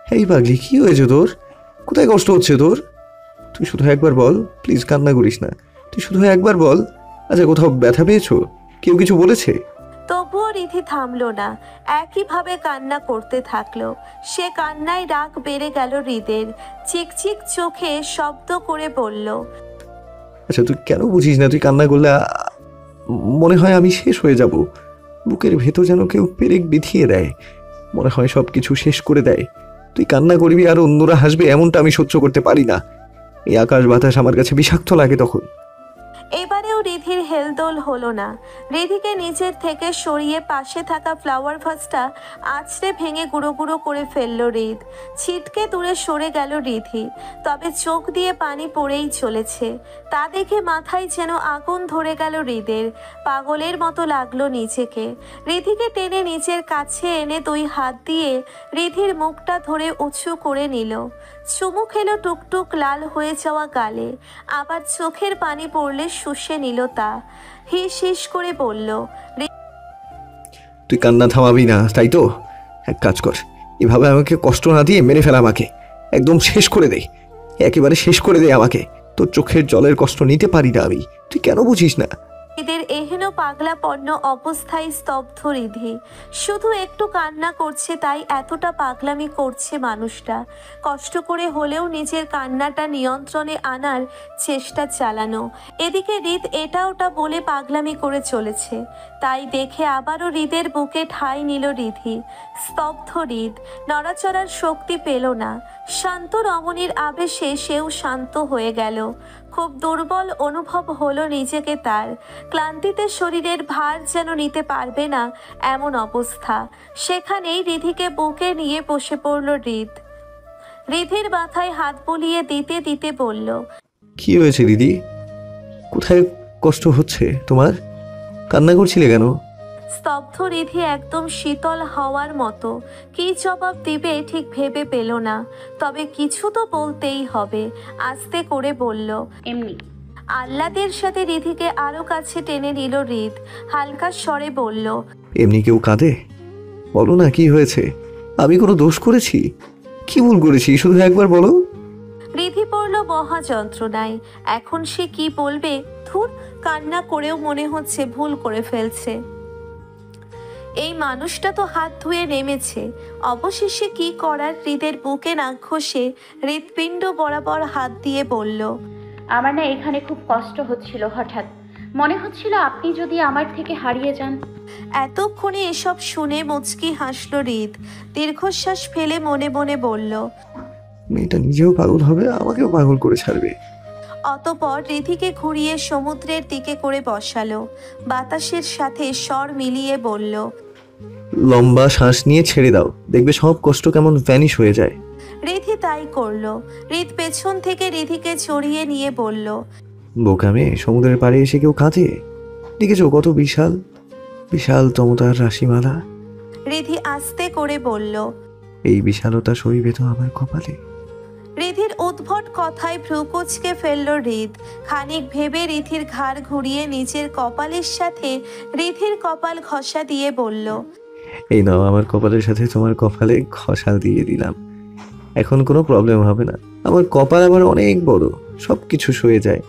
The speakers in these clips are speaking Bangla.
এই পাগলি, কি হয়েছে তোর? কোথায় কষ্ট হচ্ছে তোর? তুই শুধু একবার বল, প্লিজ কান্না করিস না। তুই শুধু একবার বল। আচ্ছা, কোথাও ব্যথা পেয়েছো? কেউ কিছু বলেছে? তবুও রিধি থামলো না, একইভাবে কান্না করতে থাকলো। সে কান্নায় রাগ বেড়ে গেল হৃদের। চিকচিক চোখে শব্দ করে বলল, আচ্ছা, তুই কেন বুঝিস না? তুই কান্না করলে মনে হয় আমি শেষ হয়ে যাব। বুকের ভেতর যেন কেউ পেরেক বিধিয়ে দেয়, মনে হয় সব কিছু শেষ করে দেয়। তুই কান্না করবি আর অন্যরা হাসবে, এমনটা আমি সহ্য করতে পারি না। এই আকাশ বাতাস আমার কাছে বিষাক্ত লাগে তখন। এবারেও রিধির হেলদোল হলো না। রিধিকে নিচের থেকে সরিয়ে পাশে থাকা ফ্লাওয়ার ভাসটা আছড়ে ভেঙে গুঁড়ো গুঁড়ো করে ফেলল হৃদ। ছিটকে দূরে সরে গেল রিধি, তবে চোখ দিয়ে পানি পড়েই চলেছে। তা দেখে মাথায় যেন আগুন ধরে গেল হৃদের। পাগলের মতো লাগলো নিজেকে। রিধিকে টেনে নিচের কাছে এনে দুই হাত দিয়ে রিধির মুখটা ধরে উঁচু করে নিল। চুমু খেলো টুকটুক লাল হয়ে যাওয়া গালে। আবার চোখের পানি পড়লে শুষে নিল তা। হিস হিস করে বলল, তুই কান্না থামাবি না, তাই তো? এক কাজ কর, এভাবে আমাকে কষ্ট না দিয়ে মেরে ফেল আমাকে। একদম শেষ করে দে, একেবারে শেষ করে দে আমাকে। তোর চোখের জলের কষ্ট নিতে পারি না আমি, তুই কেন বুঝিস না? এদের এহেন পাগলাপন্ন অবস্থায় স্তব্ধ রিধি। শুধু একটু কান্না করছে তাই এতটা পাগলামি করছে মানুষটা। কষ্ট করে হলেও নিজের কান্নাটা নিয়ন্ত্রণে আনার চেষ্টা চালানো। এদিকে হৃদ এটা ওটা বলে পাগলামি করে চলেছে, তাই দেখে আবারও হৃদের বুকে ঠাঁই নিল রিধি। স্তব্ধ হৃদ, নড়াচড়ার শক্তি পেল না। শান্ত রমণীর আবেশে সেও শান্ত হয়ে গেল। খুব দুর্বল অনুভব হলো নিজেকে তার। ক্লান্তিতে শরীরের ভার যেন নিতে পারবে না এমন অবস্থা। সেখানেই রিধিকে বুকে নিয়ে বসে পড়ল হৃদ। রিধির মাথায় হাত বুলিয়ে দিতে দিতে বলল, কি হয়েছে দিদি? কোথায় কষ্ট হচ্ছে তোমার? কান্না করছিলে কেন? স্তব্ধ রিধি একদম শীতল হওয়ার মতো। কী জবাব দিবে ঠিক ভেবে পেল না, তবে কিছু তো বলতেই হবে। আস্তে করে বলল, এমনি। আহ্লাদের সাথে রিধিকে আরো কাছে টেনে নিল হৃদ। হালকা স্বরে বলল, এমনি কেউ কাঁদে? বলো না, কি হয়েছে? আমি কোনো দোষ করেছি? কি ভুল করেছি শুধু একবার বলো। রিধি পড়ল মহা যন্ত্রণায়। এখন সে কি বলবে? ধুর, কান্না করেও মনে হচ্ছে ভুল করে ফেলছে। এই মানুষটা তো হাত ধুয়ে নেমেছে। অবশেষে কি করার, হৃদের বুকে নাক ঘষে হৃৎপিণ্ড বরাবর হাত দিয়ে বলল, আমার না এখানে খুব কষ্ট হচ্ছিল। হঠাৎ মনে হচ্ছিল আপনি যদি আমার থেকে হারিয়ে যান। এতক্ষণে এসব শুনে মুচকি হাসল হৃদ। দীর্ঘশ্বাস ফেলে মনে মনে বলল, মেয়েটা নিজেও পাগল হবে, আমাকেও পাগল করে ছাড়বে। অতপর রিধিকে ঘুরিয়ে সমুদ্রের দিকে করে বসালো। বাতাসের সাথে স্বর মিলিয়ে বলল, লম্বা শ্বাস নিয়ে ছেড়ে দাও, দেখবে সব কষ্ট কেমন ভ্যানিশ হয়ে যায়। রিধি তাই করলো। হৃদ পেছন থেকে রিধিকে চড়িয়ে নিয়ে বলল, বোকামে, সমুদ্রের পাড়ে এসে কেউ কাঁদে? দেখেছো কত বিশাল বিশাল তমতার রাশিমালা? রিধি আস্তে করে বলল। এই বিশালতা সইবে তো আমার কপালে? রিধির উদ্ভট কথায় ভ্রু কুঁচকে ফেলল হৃদ। খানিক ভেবে রিধির ঘাড় ঘুরিয়ে নিজের কপালের সাথে রিধির কপাল ঘষা দিয়ে বলল, এই নাও, আমার কপালের সাথে তোমার কপালে ঘষা দিয়ে দিলাম। এখন কোনো প্রবলেম হবে না। আমার কপাল আবার অনেক বড়, সব কিছু সয়ে যায়।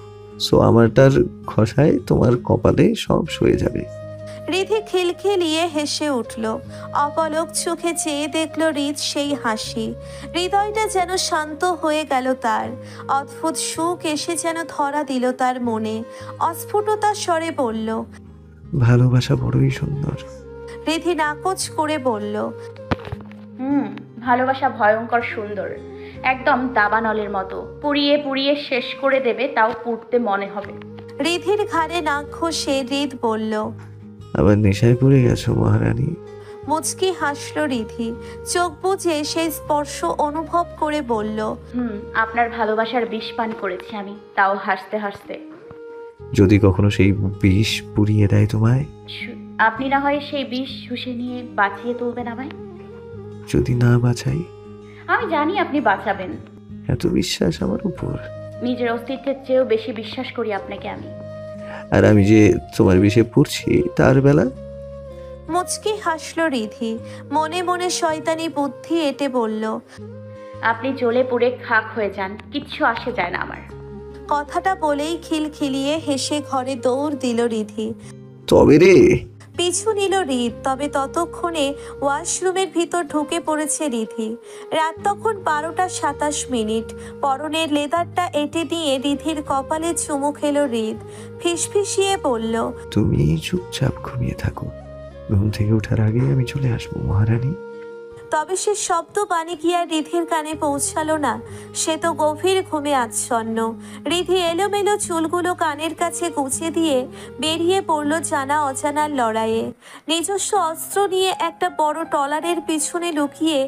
সো আমারটার ঘষায় তোমার কপালে সব সয়ে যাবে। রিধি খিলখিলিয়ে হেসে উঠল। অপলক চোখে চেয়ে দেখল হৃদ সেই হাসি। হৃদয়টা যেন শান্ত হয়ে গেল তার। অদ্ভুত সুখ এসে যেন ধরা দিল তার মনে। অস্ফুটতার স্বরে বলল, ভালোবাসা বড়ই সুন্দর। রিধি নাকচ করে বলল, ভালোবাসা ভয়ঙ্কর সুন্দর, একদম দাবানলের মতো। পুড়িয়ে পুড়িয়ে শেষ করে দেবে, তাও পুড়তে মনে হবে। রিধির ঘাড়ে নাক ঘষে হৃদ বলল। আবার নেশায় পড়ে গেছো মহারানী? মুচকি হাসল রিধি। চোখ বুজে সেই স্পর্শ অনুভব করে বলল, আপনার ভালোবাসার বিষ পান করেছি আমি, তাও হাসতে হাসতে। যদি কখনো সেই বিষ পুড়িয়ে দেয় তোমায়? আপনি না হয় সেই বিষ শুষে নিয়ে বাঁচিয়ে তুলবেন আমায়। যদি না বাঁচাই? আমি জানি আপনি বাঁচাবেন। এত বিশ্বাস আমার উপর? নিজের অস্তিত্বের চেয়েও বেশি বিশ্বাস করি আপনাকে আমি। আর আমি যে তোমার বিষে পড়ছি তার বেলা? মুচকি হাসল রিধি। মনে মনে শয়তানি বুদ্ধি এঁটে বলল, আপনি জ্বলে পুড়ে খাক হয়ে যান, কিচ্ছু আসে যায় না আমার। কথাটা বলেই খিলখিলিয়ে হেসে ঘরে দৌড় দিল রিধি। তবে রে, পিছু নিল রিদ, তবে ততক্ষণে ওয়াশরুমের ভিতর ঢুকে পড়েছে রিধি। রাত তখন 12:27। পরনের লেদারটা এঁটে দিয়ে রিধির কপালে চুমু খেল রিদ। ফিসফিসিয়ে বলল, তুমি চুপচাপ ঘুমিয়ে থাকো, ঘুম থেকে ওঠার আগে আমি চলে আসবো মহারানী। তবে সে শব্দ বাণী কি আর রিধির কানে পৌঁছালো না? সে তো গভীর ঘুমে আচ্ছন্ন। রিধি এলোমেলো চুলগুলো কানের কাছে গুছে দিয়ে বেরিয়ে পড়ল জানা অজানার লড়াইয়ে। নিজস্ব অস্ত্র নিয়ে একটা বড় ট্রলারের পিছনে লুকিয়ে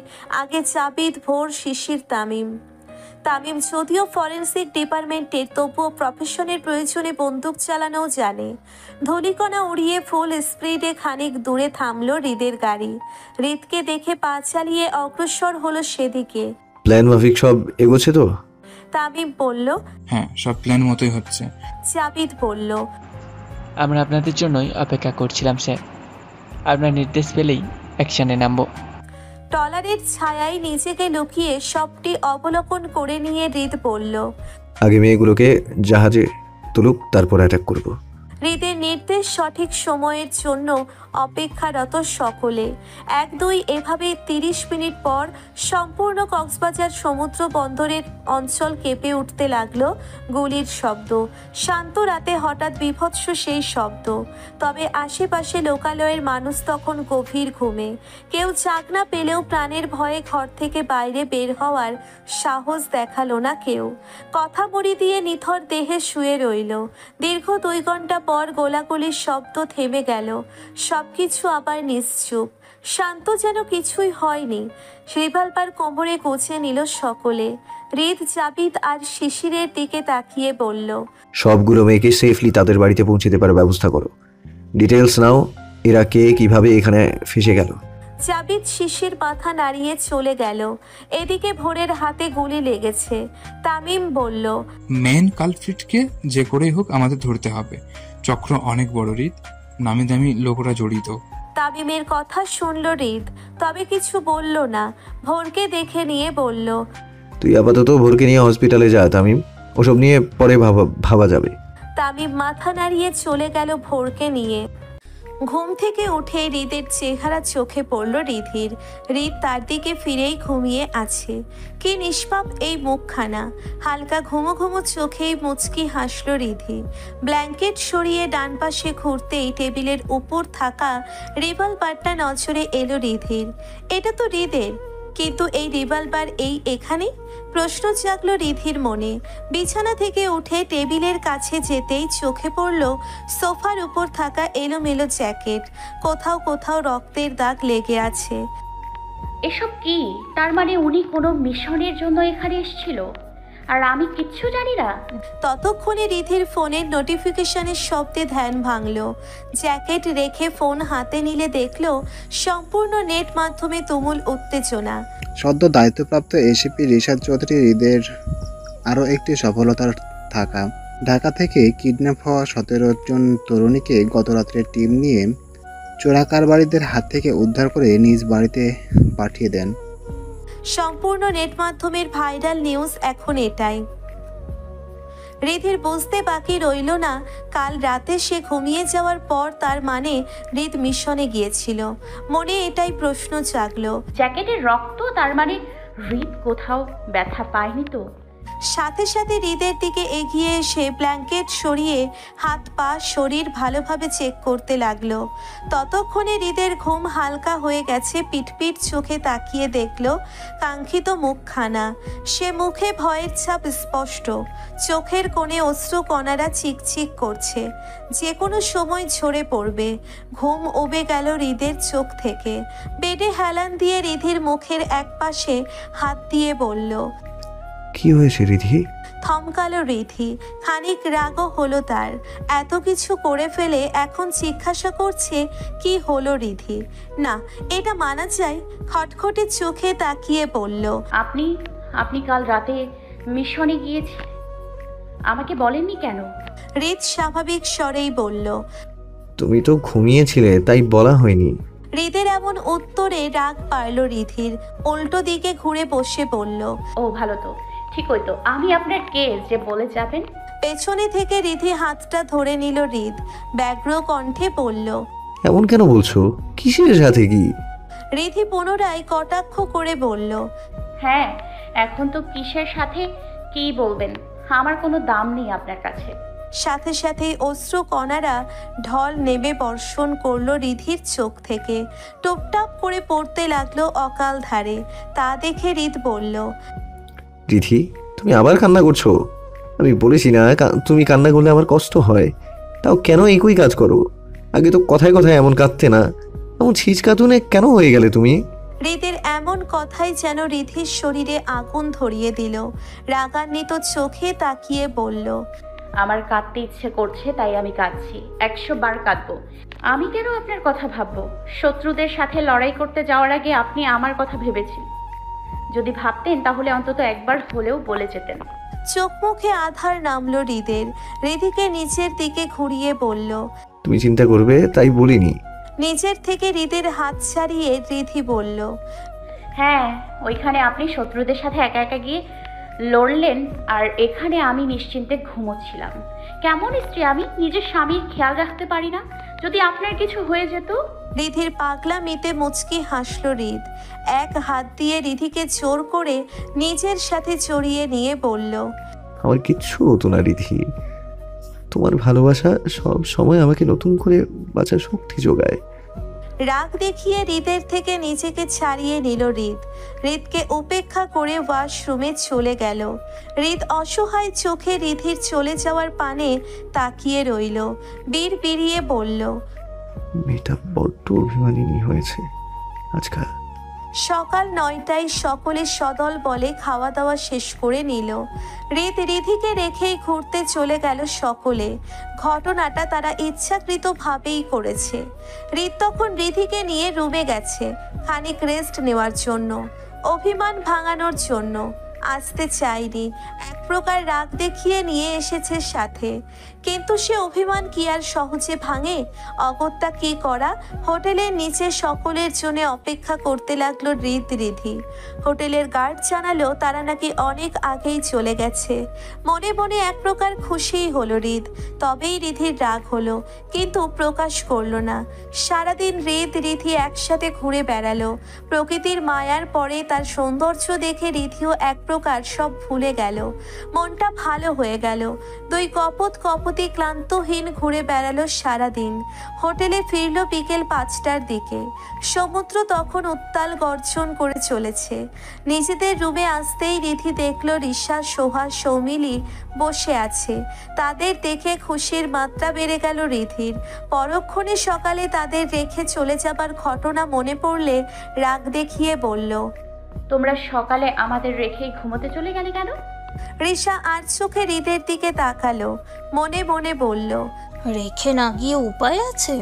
আগে চাবিদ, ভোর, শিশির, তামিম যদিও ফরেন্সিক ডিপার্টমেন্টের, তবুও প্রফেশনের প্রয়োজনে বন্দুক চালানোও জানে। ধূলিকণা উড়িয়ে ফুল স্পিডে খানিক দূরে থামলো হৃদের গাড়ি। হৃদকে দেখে পা চালিয়ে অগ্রসর হলো সেদিকে। প্ল্যান মাফিক সব এগোচ্ছে তো? তামিম বলল। হ্যাঁ, সব প্ল্যান মতোই হচ্ছে। চাবিদ বলল, আমরা আপনাদের জন্যই অপেক্ষা করছিলাম স্যার, আপনার নির্দেশ পেলেই অ্যাকশনে নামবো। ট্রলারের ছায়ায় নিজেকে লুকিয়ে সবটি অবলোকন করে নিয়ে হৃদ বলল, আগে মেয়েগুলোকে জাহাজে তুলুক, তারপর অ্যাটাক করব। হৃদের নির্দেশ সঠিক সময়ের জন্য অপেক্ষারত সকলে। 1-2 এভাবে 30 মিনিট পর সম্পূর্ণ কক্সবাজার সমুদ্র বন্দরের অঞ্চল কেঁপে উঠতে লাগলো গুলির শব্দ। শান্ত রাতে হঠাৎ বিভৎস সেই শব্দ। তবে আশেপাশে লোকালয়ের মানুষ তখন গভীর ঘুমে। কেউ চাকনা পেলেও প্রাণের ভয়ে ঘর থেকে বাইরে বের হওয়ার সাহস দেখালো না কেউ। কথা বড়ি দিয়ে নিথর দেহে শুয়ে রইল। দীর্ঘ 2 ঘন্টা পর গোলাগুলির শব্দ থেমে গেল। সবকিছু আবার নিশ্চুপ, শান্ত, যেন কিছুই হয়নি। রিভলভার কোমরে গুছে নিল সকলে। হৃদ, জাবিদ আর শিশিরের দিকে তাকিয়ে বলল, সবগুলো মেয়েকে সেফলি তাদের বাড়িতে পৌঁছে দেবার ব্যবস্থা করো। ডিটেলস নাও, এরা কে কিভাবে এখানে ফেসে গেল। জাবিদ শিশির মাথা নাড়িয়ে চলে গেল। এদিকে ভোরের হাতে গুলি লেগেছে। তামিম বলল, মেন কালফ্রিটকে যে করেই হোক আমাদের ধরতে হবে। চক্র অনেক বড়, রিত, নামি দামি লোকরা জড়িত। তামিমের কথা শুনল হৃদ, তবে কিছু বলল না। ভোরকে দেখে নিয়ে বলল, তুই আপাতত ভোরকে নিয়ে হসপিটালে যা তামিম, ওসব নিয়ে পরে ভাবা যাবে। তামিম মাথা নাড়িয়ে চলে গেল ভোরকে নিয়ে। ঘুম থেকে উঠে হৃদের চেহারা চোখে পড়ল রিধির। হৃদ তার দিকে ফিরেই ঘুমিয়ে আছে। কি নিষ্পাপ এই মুখখানা! হালকা ঘুমো ঘুমো চোখেই মুচকি হাসল রিধি। ব্ল্যাঙ্কেট সরিয়ে ডান পাশে ঘুরতেই টেবিলের উপর থাকা রিভলভারটা নজরে এলো রিধির। এটা তো হৃদের, কিন্তু এই রিভলভার এখানে? প্রশ্ন জাগলো রিধির মনে। বিছানা থেকে উঠে টেবিলের কাছে যেতেই চোখে পড়ল সোফার উপর থাকা এলোমেলো জ্যাকেট। কোথাও কোথাও রক্তের দাগ লেগে আছে। এসব কি? তার মানে উনি কোনো মিশনের জন্য এখানে এসেছিল আর আমি কিচ্ছু জানি না। ততক্ষণে রিধির ফোনের নোটিফিকেশনের শব্দে ধ্যান ভাঙল। জ্যাকেট রেখে ফোন হাতে নিলে দেখল সম্পূর্ণ নেট মাধ্যমে তুমুল উত্তেজনা। সদ্য দায়িত্বপ্রাপ্ত এসিপি রিশাদ চৌধুরী হৃদের আরও একটি সফলতার থাকা। ঢাকা থেকে কিডন্যাপ হওয়া 17 জন তরুণীকে গতরাত্রে টিম নিয়ে চোরাকারবারিদের হাত থেকে উদ্ধার করে নিজ বাড়িতে পাঠিয়ে দেন। সম্পূর্ণ নেট মাধ্যমের ভাইরাল নিউজ এখন এটাই। রিধির বুঝতে বাকি রইল না, কাল রাতে সে ঘুমিয়ে যাওয়ার পর তার মানে হৃদ মিশনে গিয়েছিল। মনে এটাই প্রশ্ন জাগলো। জ্যাকেটের রক্ত, তার মানে হৃদ কোথাও ব্যথা পায়নি তো? সাথে সাথে হৃদের দিকে এগিয়ে এসে ব্ল্যাঙ্কেট সরিয়ে হাত পা শরীর ভালোভাবে চেক করতে লাগলো। ততক্ষণে হৃদের ঘুম হালকা হয়ে গেছে। পিটপিট চোখে তাকিয়ে দেখলো কাঙ্ক্ষিত মুখখানা। সে মুখে ভয়ের ছাপ স্পষ্ট। চোখের কোণে অশ্রু কণারা চিকচিক করছে, যে কোনো সময় ঝরে পড়বে। ঘুম উবে গেল হৃদের চোখ থেকে। বেডে হেলান দিয়ে রিধির মুখের একপাশে হাত দিয়ে বলল, কি হয়েছে রিধি? থমকালো রিধি। খানিক রাগও হলো তার। এত কিছু করে ফেলে এখন জিজ্ঞাসা করছে কি হলো রিধি। না, এটা মানা যায়। খটখটে চোখে তাকিয়ে বলল, আপনি কাল রাতে মিশনে গিয়েছে, আমাকে বলেননি কেন? হৃদ স্বাভাবিক স্বরেই বলল, তুমি তো ঘুমিয়েছিলে, তাই বলা হয়নি। হৃদের এমন উত্তরে রাগ পারল রিধির। উল্টো দিকে ঘুরে বসে বলল, ও ভালো তো, ঠিকই তো, আমি আপনার কে যে বলে যাবেন? পেছনে থেকে রিধি হাতটা ধরে নিল হৃদ, ব্যগ্র কণ্ঠে বলল। এমন কেন বলছো? কিসের সাথে কি? রিধি পুনরায় কটাক্ষ করে বলল, হ্যাঁ, এখন তো কিসের সাথে কি বলবেন? আমার কোনো দাম নেই আপনার কাছে। সাথে সাথেই অশ্রু কণারা ঢল নেমে বর্ষণ করলো রিধির চোখ থেকে, টুপটাপ করে পড়তে লাগলো অকাল ধারে। তা দেখে হৃদ বলল, রিধি, তুমি আবার কান্না করছো? আমি বলেছি না তুমি কান্না করলে আমার কষ্ট হয়, তাও কেন একই কাজ করো? আগে তো কথায় কথায় এমন কাঁদতে না, এমন ছিচকাতুনে কেন হয়ে গেলে তুমি? হৃদের এমন কথাই যেন রিধির শরীরে আগুন ধরিয়ে দিল। রাগান্বিত চোখে তাকিয়ে বলল, আমার কাঁদতে ইচ্ছে করছে তাই আমি কাঁদছি, 100 বার কাঁদবো। আমি কেন আপনার কথা ভাববো? শত্রুদের সাথে লড়াই করতে যাওয়ার আগে আপনি আমার কথা ভেবেছেন। যদি ভাবতেন তাহলে অন্তত একবার হলেও বলে যেতেন। চোখ মুখে আধার নামলো হৃদের। রিধিকে নিচের দিকে ঘুরিয়ে বলল, তুমি চিন্তা করবে তাই বলিনি। নিজের থেকে হৃদের হাত ছাড়িয়ে রিধি বলল, হ্যাঁ, ওইখানে আপনি শত্রুদের সাথে একা একা গিয়ে লড়লেন, আর এখানে আমি নিশ্চিন্তে ঘুমোচ্ছিলাম। কেমন স্ত্রী আমি, নিজের স্বামীর খেয়াল রাখতে পারি না? যদি আপনার কিছু হয়ে যেত? রিধির পাগলামিতে মুচকি হাসল হৃদ। এক হাত দিয়ে রিধিকে জোর করে নিজের সাথে জড়িয়ে নিয়ে বলল, আমার কিচ্ছু হতো না রিধি, তোমার ভালোবাসা সব সময় আমাকে নতুন করে বাঁচার শক্তি যোগায়। রাগ দেখিয়ে হৃদের থেকে নিজেকে ছাড়িয়ে নিল হৃদ। হৃদকে উপেক্ষা করে ওয়াশরুমে চলে গেল। হৃদ অসহায় চোখে রিধির চলে যাওয়ার পানে তাকিয়ে রইল। বিড়বিড়িয়ে বলল, মেয়েটা বড্ড অভিমানিনী হয়েছে আজকাল। সকাল 9টায় সকলে সদল বলে খাওয়া দাওয়া শেষ করে নিল। হৃদ রিধিকে রেখেই ঘুরতে চলে গেল সকলে। ঘটনাটা তারা ইচ্ছাকৃতভাবেই করেছে। হৃদ তখন রিধিকে নিয়ে রুমে গেছে খানিক রেস্ট নেওয়ার জন্য, অভিমান ভাঙানোর জন্য। আসতে চাইনি, এক প্রকার রাগ দেখিয়ে নিয়ে এসেছে সাথে। কিন্তু সে অভিমান কি আর সহজে ভাঙে? অগত্যা কি করা, হোটেলের নিচে সকলের জন্য অপেক্ষা করতে লাগলো রিধি। হোটেলের গার্ড জানালো তারা নাকি অনেক আগেই চলে গেছে। মনে মনে এক প্রকার খুশিই হলো হৃদ। তবেই রিধির রাগ হলো, কিন্তু প্রকাশ করলো না। সারাদিন রিধি একসাথে ঘুরে বেড়ালো। প্রকৃতির মায়ার পরে তার সৌন্দর্য দেখে রিধিও এক প্রকার সব ভুলে গেল। মনটা ভালো হয়ে গেল। দুই কপতি ক্লান্তহীন ঘুরে বেড়ালো সারাদিন। হোটেলে ফিরল বিকেল 5টার দিকে। সমুদ্র তখন উত্তাল গর্জন করে চলেছে। নিজেদের রুমে আসতেই রিধি দেখল রিশা, সোহা, সৌমিলি বসে আছে। তাদের দেখে খুশির মাত্রা বেড়ে গেল রিধির। পরক্ষণে সকালে তাদের রেখে চলে যাবার ঘটনা মনে পড়লে রাগ দেখিয়ে বলল, তোমরা সকালে আমাদের রেখেই ঘুমোতে চলে গেলে কেন? রিশা আর চোখে হৃদের দিকে তাকালো, মনে মনে বলল, রেখে না গিয়ে উপায় আছে?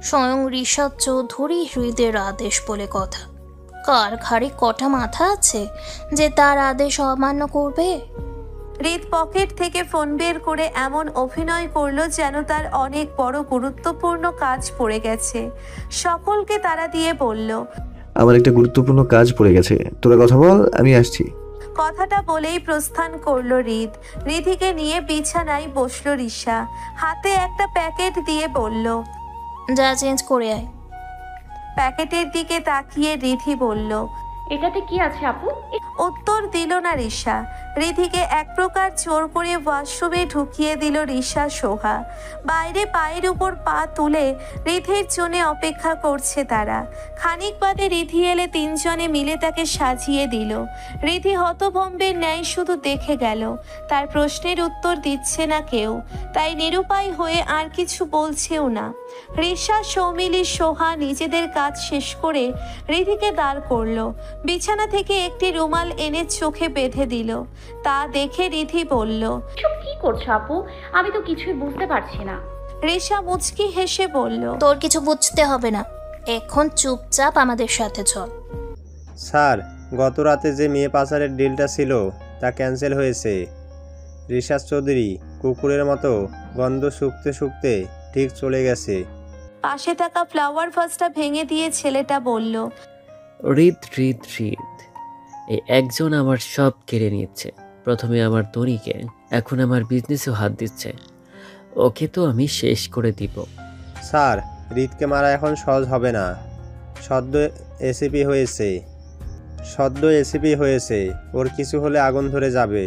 স্বয়ং ঋষাদ চৌধুরী হৃদের আদেশ বলে কথা। কার ঘাড়ে কটা মাথা আছে যে তার আদেশ অমান্য করবে? হৃদ পকেট থেকে ফোন বের করে এমন অভিনয় করলো যেন তার অনেক বড় গুরুত্বপূর্ণ কাজ পড়ে গেছে। সকলকে তাড়া দিয়ে বলল, আমার একটা গুরুত্বপূর্ণ কাজ পড়ে গেছে, তোরা কথা বল, আমি আসছি। কথাটা বলেই প্রস্থান করলো হৃদ। রিধিকে নিয়ে বিছানায় বসলো রিশা। হাতে একটা প্যাকেট দিয়ে বলল, যা চেঞ্জ করে আয়। প্যাকেটের দিকে তাকিয়ে রিধি বলল, এটাতে কি আছে আপু? উত্তর দিল না রিশা। রিধিকে এক প্রকার জোর করে ওয়াশরুমে ঢুকিয়ে দিল রিশা, সোহা। বাইরে পায়ের উপর পা তুলে রিধির জন্য অপেক্ষা করছে তারা। খানিক বাদে রিধি এলে তিনজনে মিলে তাকে সাজিয়ে দিল। রিধি হতভম্বের ন্যায় শুধু দেখে গেল। তার প্রশ্নের উত্তর দিচ্ছে না কেউ, তাই নিরুপায় হয়ে আর কিছু বলছেও না। রিশা, সৌমিলি, সোহা নিজেদের কাজ শেষ করে রিধিকে দাঁড় করলো। বিছানা থেকে একটি রুমাল এনে চোখে বেঁধে দিল। তা দেখে রিধি বলল, এসব কি করছো আপু? আমি তো কিছুই বুঝতে পারছি না। রিশা মুচকি হেসে বলল, তোর কিছু বুঝতে হবে না, এখন চুপচাপ আমাদের সাথে চল। স্যার, গত রাতে যে মেয়ে পাচারের ডিলটা ছিল তা ক্যান্সেল হয়েছে। রিশাদ চৌধুরী কুকুরের মতো গন্ধ শুকতে শুকতে ঠিক চলে গেছে। পাশে থাকা ফ্লাওয়ার ভাসটা ভেঙে দিয়ে ছেলেটা বলল, রিত রিত রিত, এই একজন আমার সব কেড়ে নিচ্ছে। প্রথমে আমার তনিকে, এখন আমার বিজনেসেও হাত দিচ্ছে। ওকে তো আমি শেষ করে দিব। স্যার, রিতকে মারা এখন সহজ হবে না। সদ্য এসিপি হয়েছে। ওর কিছু হলে আগুন ধরে যাবে।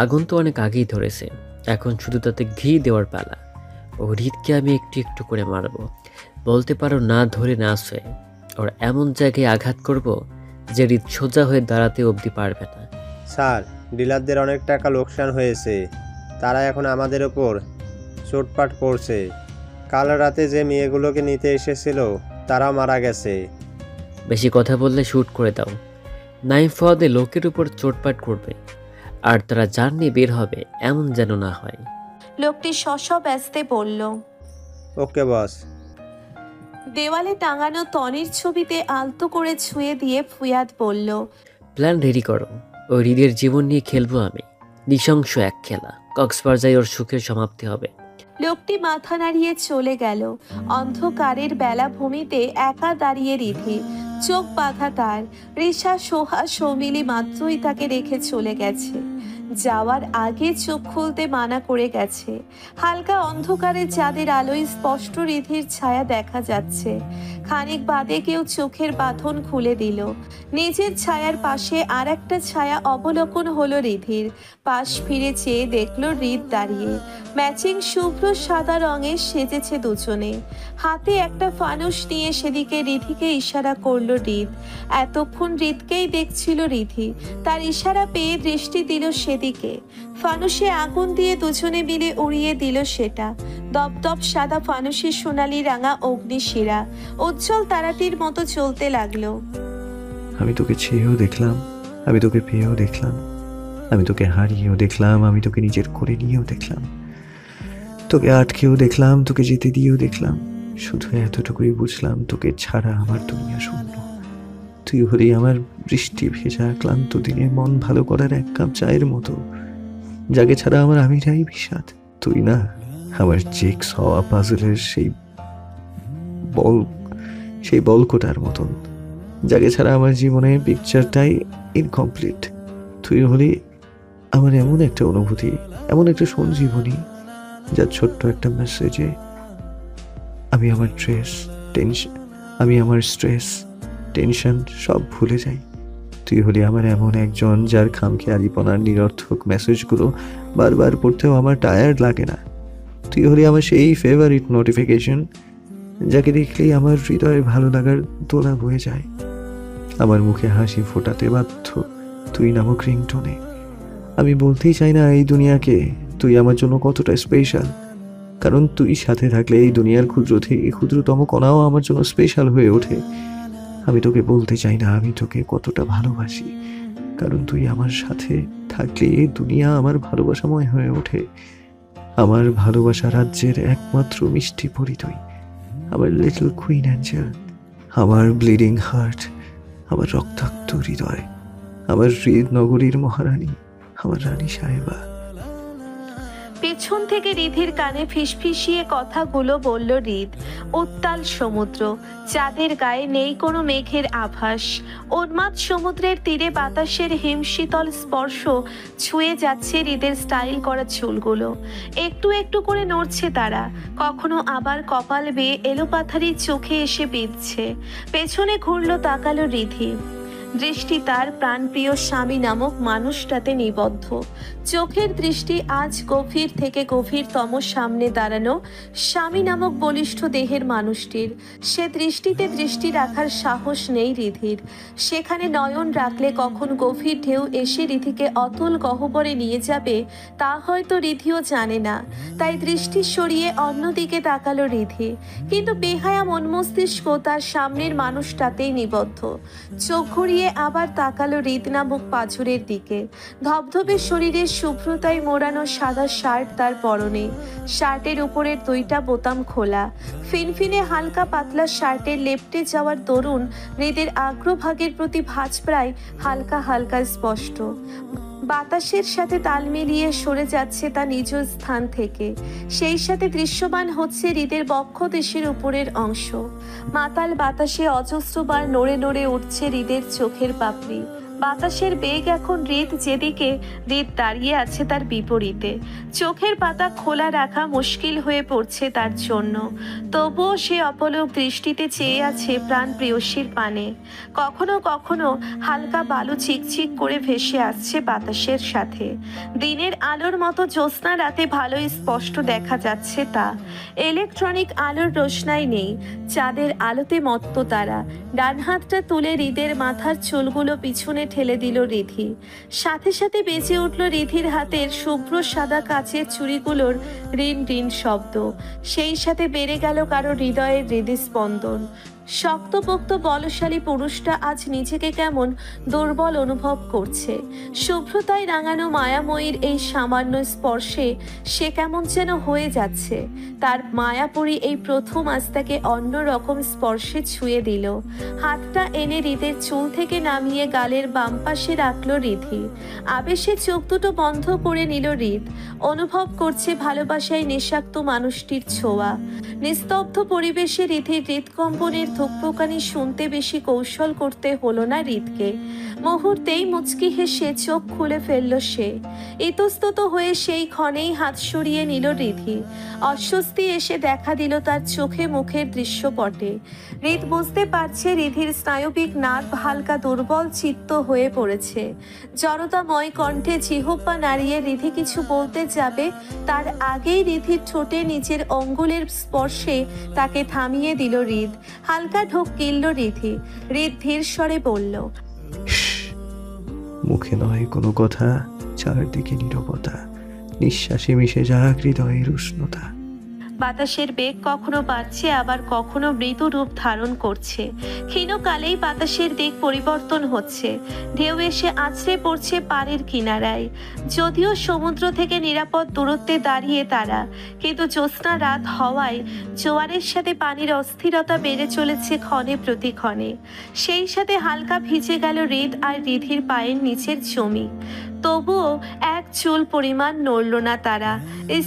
আগুন তো অনেক আগেই ধরেছে, এখন শুধু তাতে ঘি দেওয়ার পালা। ও রিতকে আমি একটু একটু করে মারব, বলতে পারো না ধরে না ছুঁয়ে। ওর এমন জায়গায় আঘাত করব যে রিত সোজা হয়ে দাঁড়াতে অবধি পারবে না। স্যার, ডিলারদের অনেক টাকা লোকসান হয়েছে। তারা এখন আমাদের ওপর চোটপাট করছে। কাল রাতে যে মেয়েগুলোকে নিতে এসেছিল তারাও মারা গেছে। বেশি কথা বললে শ্যুট করে দাও। নাইম ফওয়াদে লোকের উপর চোটপাট করবে, আর তারা জান নিয়ে বের হবে, এমন যেন না হয়। লোকটি ব্যস্তে বলল। ওকে বস। দেওয়ালে টাঙানো তনির ছবিতে আলতো করে ছুঁয়ে দিয়ে ফুয়াদ বলল, প্ল্যান রেডি করো। ওই হৃদের জীবন নিয়ে খেলবো আমি। নৃশংস এক খেলা। কক্সবাজারে ওর সুখের সমাপ্তি হবে। লোকটি মাথা নাড়িয়ে চলে গেল। অন্ধকারের বেলাভূমিতে একা দাঁড়িয়ে রিধি, চোখ বাঁধা তার। রিশা, সোহা, সৌমিলি মাত্রই তাকে রেখে চলে গেছে। যাওয়ার আগে চোখ খুলতে মানা করে গেছে। হালকা অন্ধকারে চাঁদের আলোয় স্পষ্ট রিধির ছায়া দেখা যাচ্ছে। খানিক বাদে কেউ চোখের বাঁধন খুলে দিল। নিজের ছায়ার পাশে আর একটা ছায়া অবলোকন হলো রিধির। পাশ ফিরে চেয়ে দেখলো রিদ দাঁড়িয়ে। ম্যাচিং শুভ্র সাদা রঙের সেজেছে দুজনে। হাতে একটা ফানুস নিয়ে সেদিকে রিধিকে ইশারা করলো রিদ। এতক্ষণ রিদকেই দেখছিল রিধি। তার ইশারা পেয়ে দৃষ্টি দিল সেদিকে। ফানুসে আগুন দিয়ে দুজনে মিলে উড়িয়ে দিল সেটা। দপদপ সাদা ফানুসের সোনালি রাঙা অগ্নিশিরা উজ্জ্বল তারাটির মতো চলতে লাগলো। আমি তোকে চেয়েও দেখলাম, আমি তোকে পেয়েও দেখলাম, আমি তোকে হারিয়েও দেখলাম, আমি তোকে নিজের করে নিয়েও দেখলাম, তোকে আটকেও দেখলাম, তোকে যেতে দিয়েও দেখলাম। শুধু এতটুকুই বুঝলাম, তোকে ছাড়া আমার দুনিয়া শূন্য। তুই হলি আমার বৃষ্টি ভেজা ক্লান্ত দিনে মন ভালো করার এক কাপ চায়ের মতো, যাকে ছাড়া আমার আমিরাই বিষাদ। তুই না আমার চেক্স হওয়া পাজলের সেই বলকোটার মতন, যাকে ছাড়া আমার জীবনের পিকচারটাই ইনকমপ্লিট। তুই হলি আমার এমন একটা অনুভূতি, এমন একটা সঞ্জীবনী, যার ছোট্ট একটা মেসেজে আমি আমার স্ট্রেস টেনশন সব ভুলে যাই। তুই হলি আমার এমন একজন যার খামখেয়ালিপনার নিরর্থক মেসেজগুলো বারবার পড়তেও আমার টায়ার্ড লাগে না। তুই হলি আমার সেই ফেভারিট নোটিফিকেশন, যাকে দেখলেই আমার হৃদয়ে ভালো লাগার দোলা বয়ে যায়। আমার মুখে হাসি ফোটাতে বাধ্য তুই নামক রিংটোনে। আমি বলতেই চাই না এই দুনিয়াকে তুই আমার জন্য কতটা স্পেশাল, কারণ তুই সাথে থাকলে এই দুনিয়ার ক্ষুদ্র থেকে ক্ষুদ্রতম কণাও আমার জন্য স্পেশাল হয়ে ওঠে। আমি তোকে বলতে চাই না আমি তোকে কতটা ভালোবাসি, কারণ তুই আমার সাথে থাকলে এই দুনিয়া আমার ভালোবাসাময় হয়ে ওঠে। আমার ভালোবাসা রাজ্যের একমাত্র মিষ্টি পরি তুই, আমার লিটল কুইন অ্যাঞ্জেল, আমার ব্লিডিং হার্ট, আমার রক্তাক্ত হৃদয়, আমার হৃদ নগরীর মহারানী, আমার রানী সাহেবা। পেছন থেকে রিধির কানে ফিসফিসিয়ে কথাগুলো বলল রিদ। উত্তাল সমুদ্র, চাঁদের গায়ে নেই কোনো মেঘের আভাস। উন্মাদ সমুদ্রের তীরে বাতাসের হিমশীতল স্পর্শ ছুঁয়ে যাচ্ছে হৃদের স্টাইল করা চুলগুলো। একটু একটু করে নড়ছে তারা, কখনো আবার কপাল বেয়ে এলোপাথারি চোখে এসে বিঁধছে। পেছনে ঘুরলো, তাকালো রিধি। দৃষ্টি তার প্রাণপ্রিয় স্বামী নামক মানুষটাতে নিবদ্ধ। চোখের দৃষ্টি আজ গভীর থেকে গভীরতম সামনে দাঁড়ানো স্বামী নামক বলিষ্ঠ দেহের মানুষটির। সে দৃষ্টিতে দৃষ্টি রাখার সাহস নেই রিধির। সেখানে নয়ন রাখলে কখন গভীর ঢেউ এসে রিধিকে অতল গহ্বরে নিয়ে যাবে তা হয়তো রিধিও জানে না। তাই দৃষ্টি সরিয়ে অন্যদিকে তাকালো রিধি, কিন্তু বেহায়া মন মস্তিষ্ক তার সামনের মানুষটাতেই নিবদ্ধ। চোখ ঘুরিয়ে ঘুরিয়ে আবার তাকালো হৃদ নামক পাঁজরের দিকে। ধবধবে শরীরের শুভ্রতায় মোড়ানো সাদা শার্ট তার পরনে, শার্টের উপরের 2টা বোতাম খোলা। ফিনফিনে হালকা পাতলা শার্টের লেপ্টে যাওয়ার দরুন হৃদের আগ্রভাগের প্রতি ভাঁজ প্রায় হালকা হালকা স্পষ্ট। বাতাসের সাথে তাল মিলিয়ে সরে যাচ্ছে তা নিজ স্থান থেকে, সেই সাথে দৃশ্যমান হচ্ছে হৃদের বক্ষদেশের উপরের অংশ। মাতাল বাতাসে অজস্রবার নড়ে নড়ে উঠছে হৃদের চোখের পাপড়ি। বাতাসের বেগ এখন হৃদ যেদিকে, হৃদ দাঁড়িয়ে আছে তার বিপরীতে। চোখের পাতা খোলা রাখা মুশকিল হয়ে পড়ছে তার জন্য, তবুও সে অপলক দৃষ্টিতে চেয়ে আছে প্রাণ প্রেয়সীর পানে। কখনো কখনো হালকা বালু চিকচিক করে ভেসে আসছে বাতাসের সাথে। দিনের আলোর মতো জ্যোৎস্না রাতে ভালোই স্পষ্ট দেখা যাচ্ছে তা। ইলেকট্রনিক আলোর রোশনাই নেই, চাঁদের আলোতে মত্ত তারা। ডান হাতটা তুলে হৃদের মাথার চুলগুলো পিছনে ঠেলে দিল রিধি। সাথে সাথে বেজে উঠল রিধির হাতের শুভ্র সাদা কাচের চুড়িগুলোর রিন রিন শব্দ। সেই সাথে বেড়ে গেল কারো হৃদয়ের হৃদস্পন্দন। শক্তপোক্ত বলশালী পুরুষটা আজ নিজেকে কেমন দুর্বল অনুভব করছে। শুভ্রতায় রাঙানো মায়াময়ীর এই সামান্য স্পর্শে সে কেমন যেন হয়ে যাচ্ছে। তার মায়াপুরী এই প্রথম আজ তাকে অন্যরকম স্পর্শে ছুঁয়ে দিল। হাতটা এনে হৃদের চুল থেকে নামিয়ে গালের বাম পাশে রাখলো রিধি। আবেশে চোখ দুটো বন্ধ করে নিল হৃদ। অনুভব করছে ভালোবাসায় নেশাক্ত মানুষটির ছোঁয়া। নিস্তব্ধ পরিবেশে রিধির হৃদকম্পনের ধুকপুকানি শুনতে বেশি কৌশল করতে হলো না হৃদকে। মুহূর্তেই মুচকি হেসে চোখ খুলে ফেলল সে। ইতস্তত হয়ে সেই ক্ষণেই হাত সরিয়ে নিল রিধি। অস্বস্তি এসে দেখা দিল তার চোখে মুখের দৃশ্যপটে। হৃদ বুঝতে পারছে রিধির স্নায়বিক নার্ভ হালকা দুর্বল চিত্ত হয়ে পড়েছে। জড়তাময় কণ্ঠে জিহ্বা নাড়িয়ে রিধি কিছু বলতে যাবে, তার আগেই রিধির ঠোঁটে নিজের অঙ্গুলের স্পর্শে তাকে থামিয়ে দিল হৃদ। হালকা ঢোক গিলল রিধি। হৃদ ধীর স্বরে বলল, মুখে নয় কোনো কথা, চারদিকে নীরবতা, নিঃশ্বাসে মিশে যাক হৃদয়ের উষ্ণতা। বাতাসের বেগ কখনো বাড়ছে আবার কখনো মৃদু রূপ ধারণ করছে। ক্ষীণকালেই বাতাসের দিক পরিবর্তন হচ্ছে। ঢেউ এসে আছড়ে পড়ছে পাড়ের কিনারায়। যদিও সমুদ্র থেকে নিরাপদ দূরত্বে দাঁড়িয়ে তারা, কিন্তু জ্যোৎস্না রাত হওয়ায় জোয়ারের সাথে পানির অস্থিরতা বেড়ে চলেছে ক্ষণে প্রতি ক্ষণে। সেই সাথে হালকা ভিজে গেল হৃদ আর রিধির পায়ের নিচের জমি। তবুও এক চুল পরিমাণ নড়ল না তারা।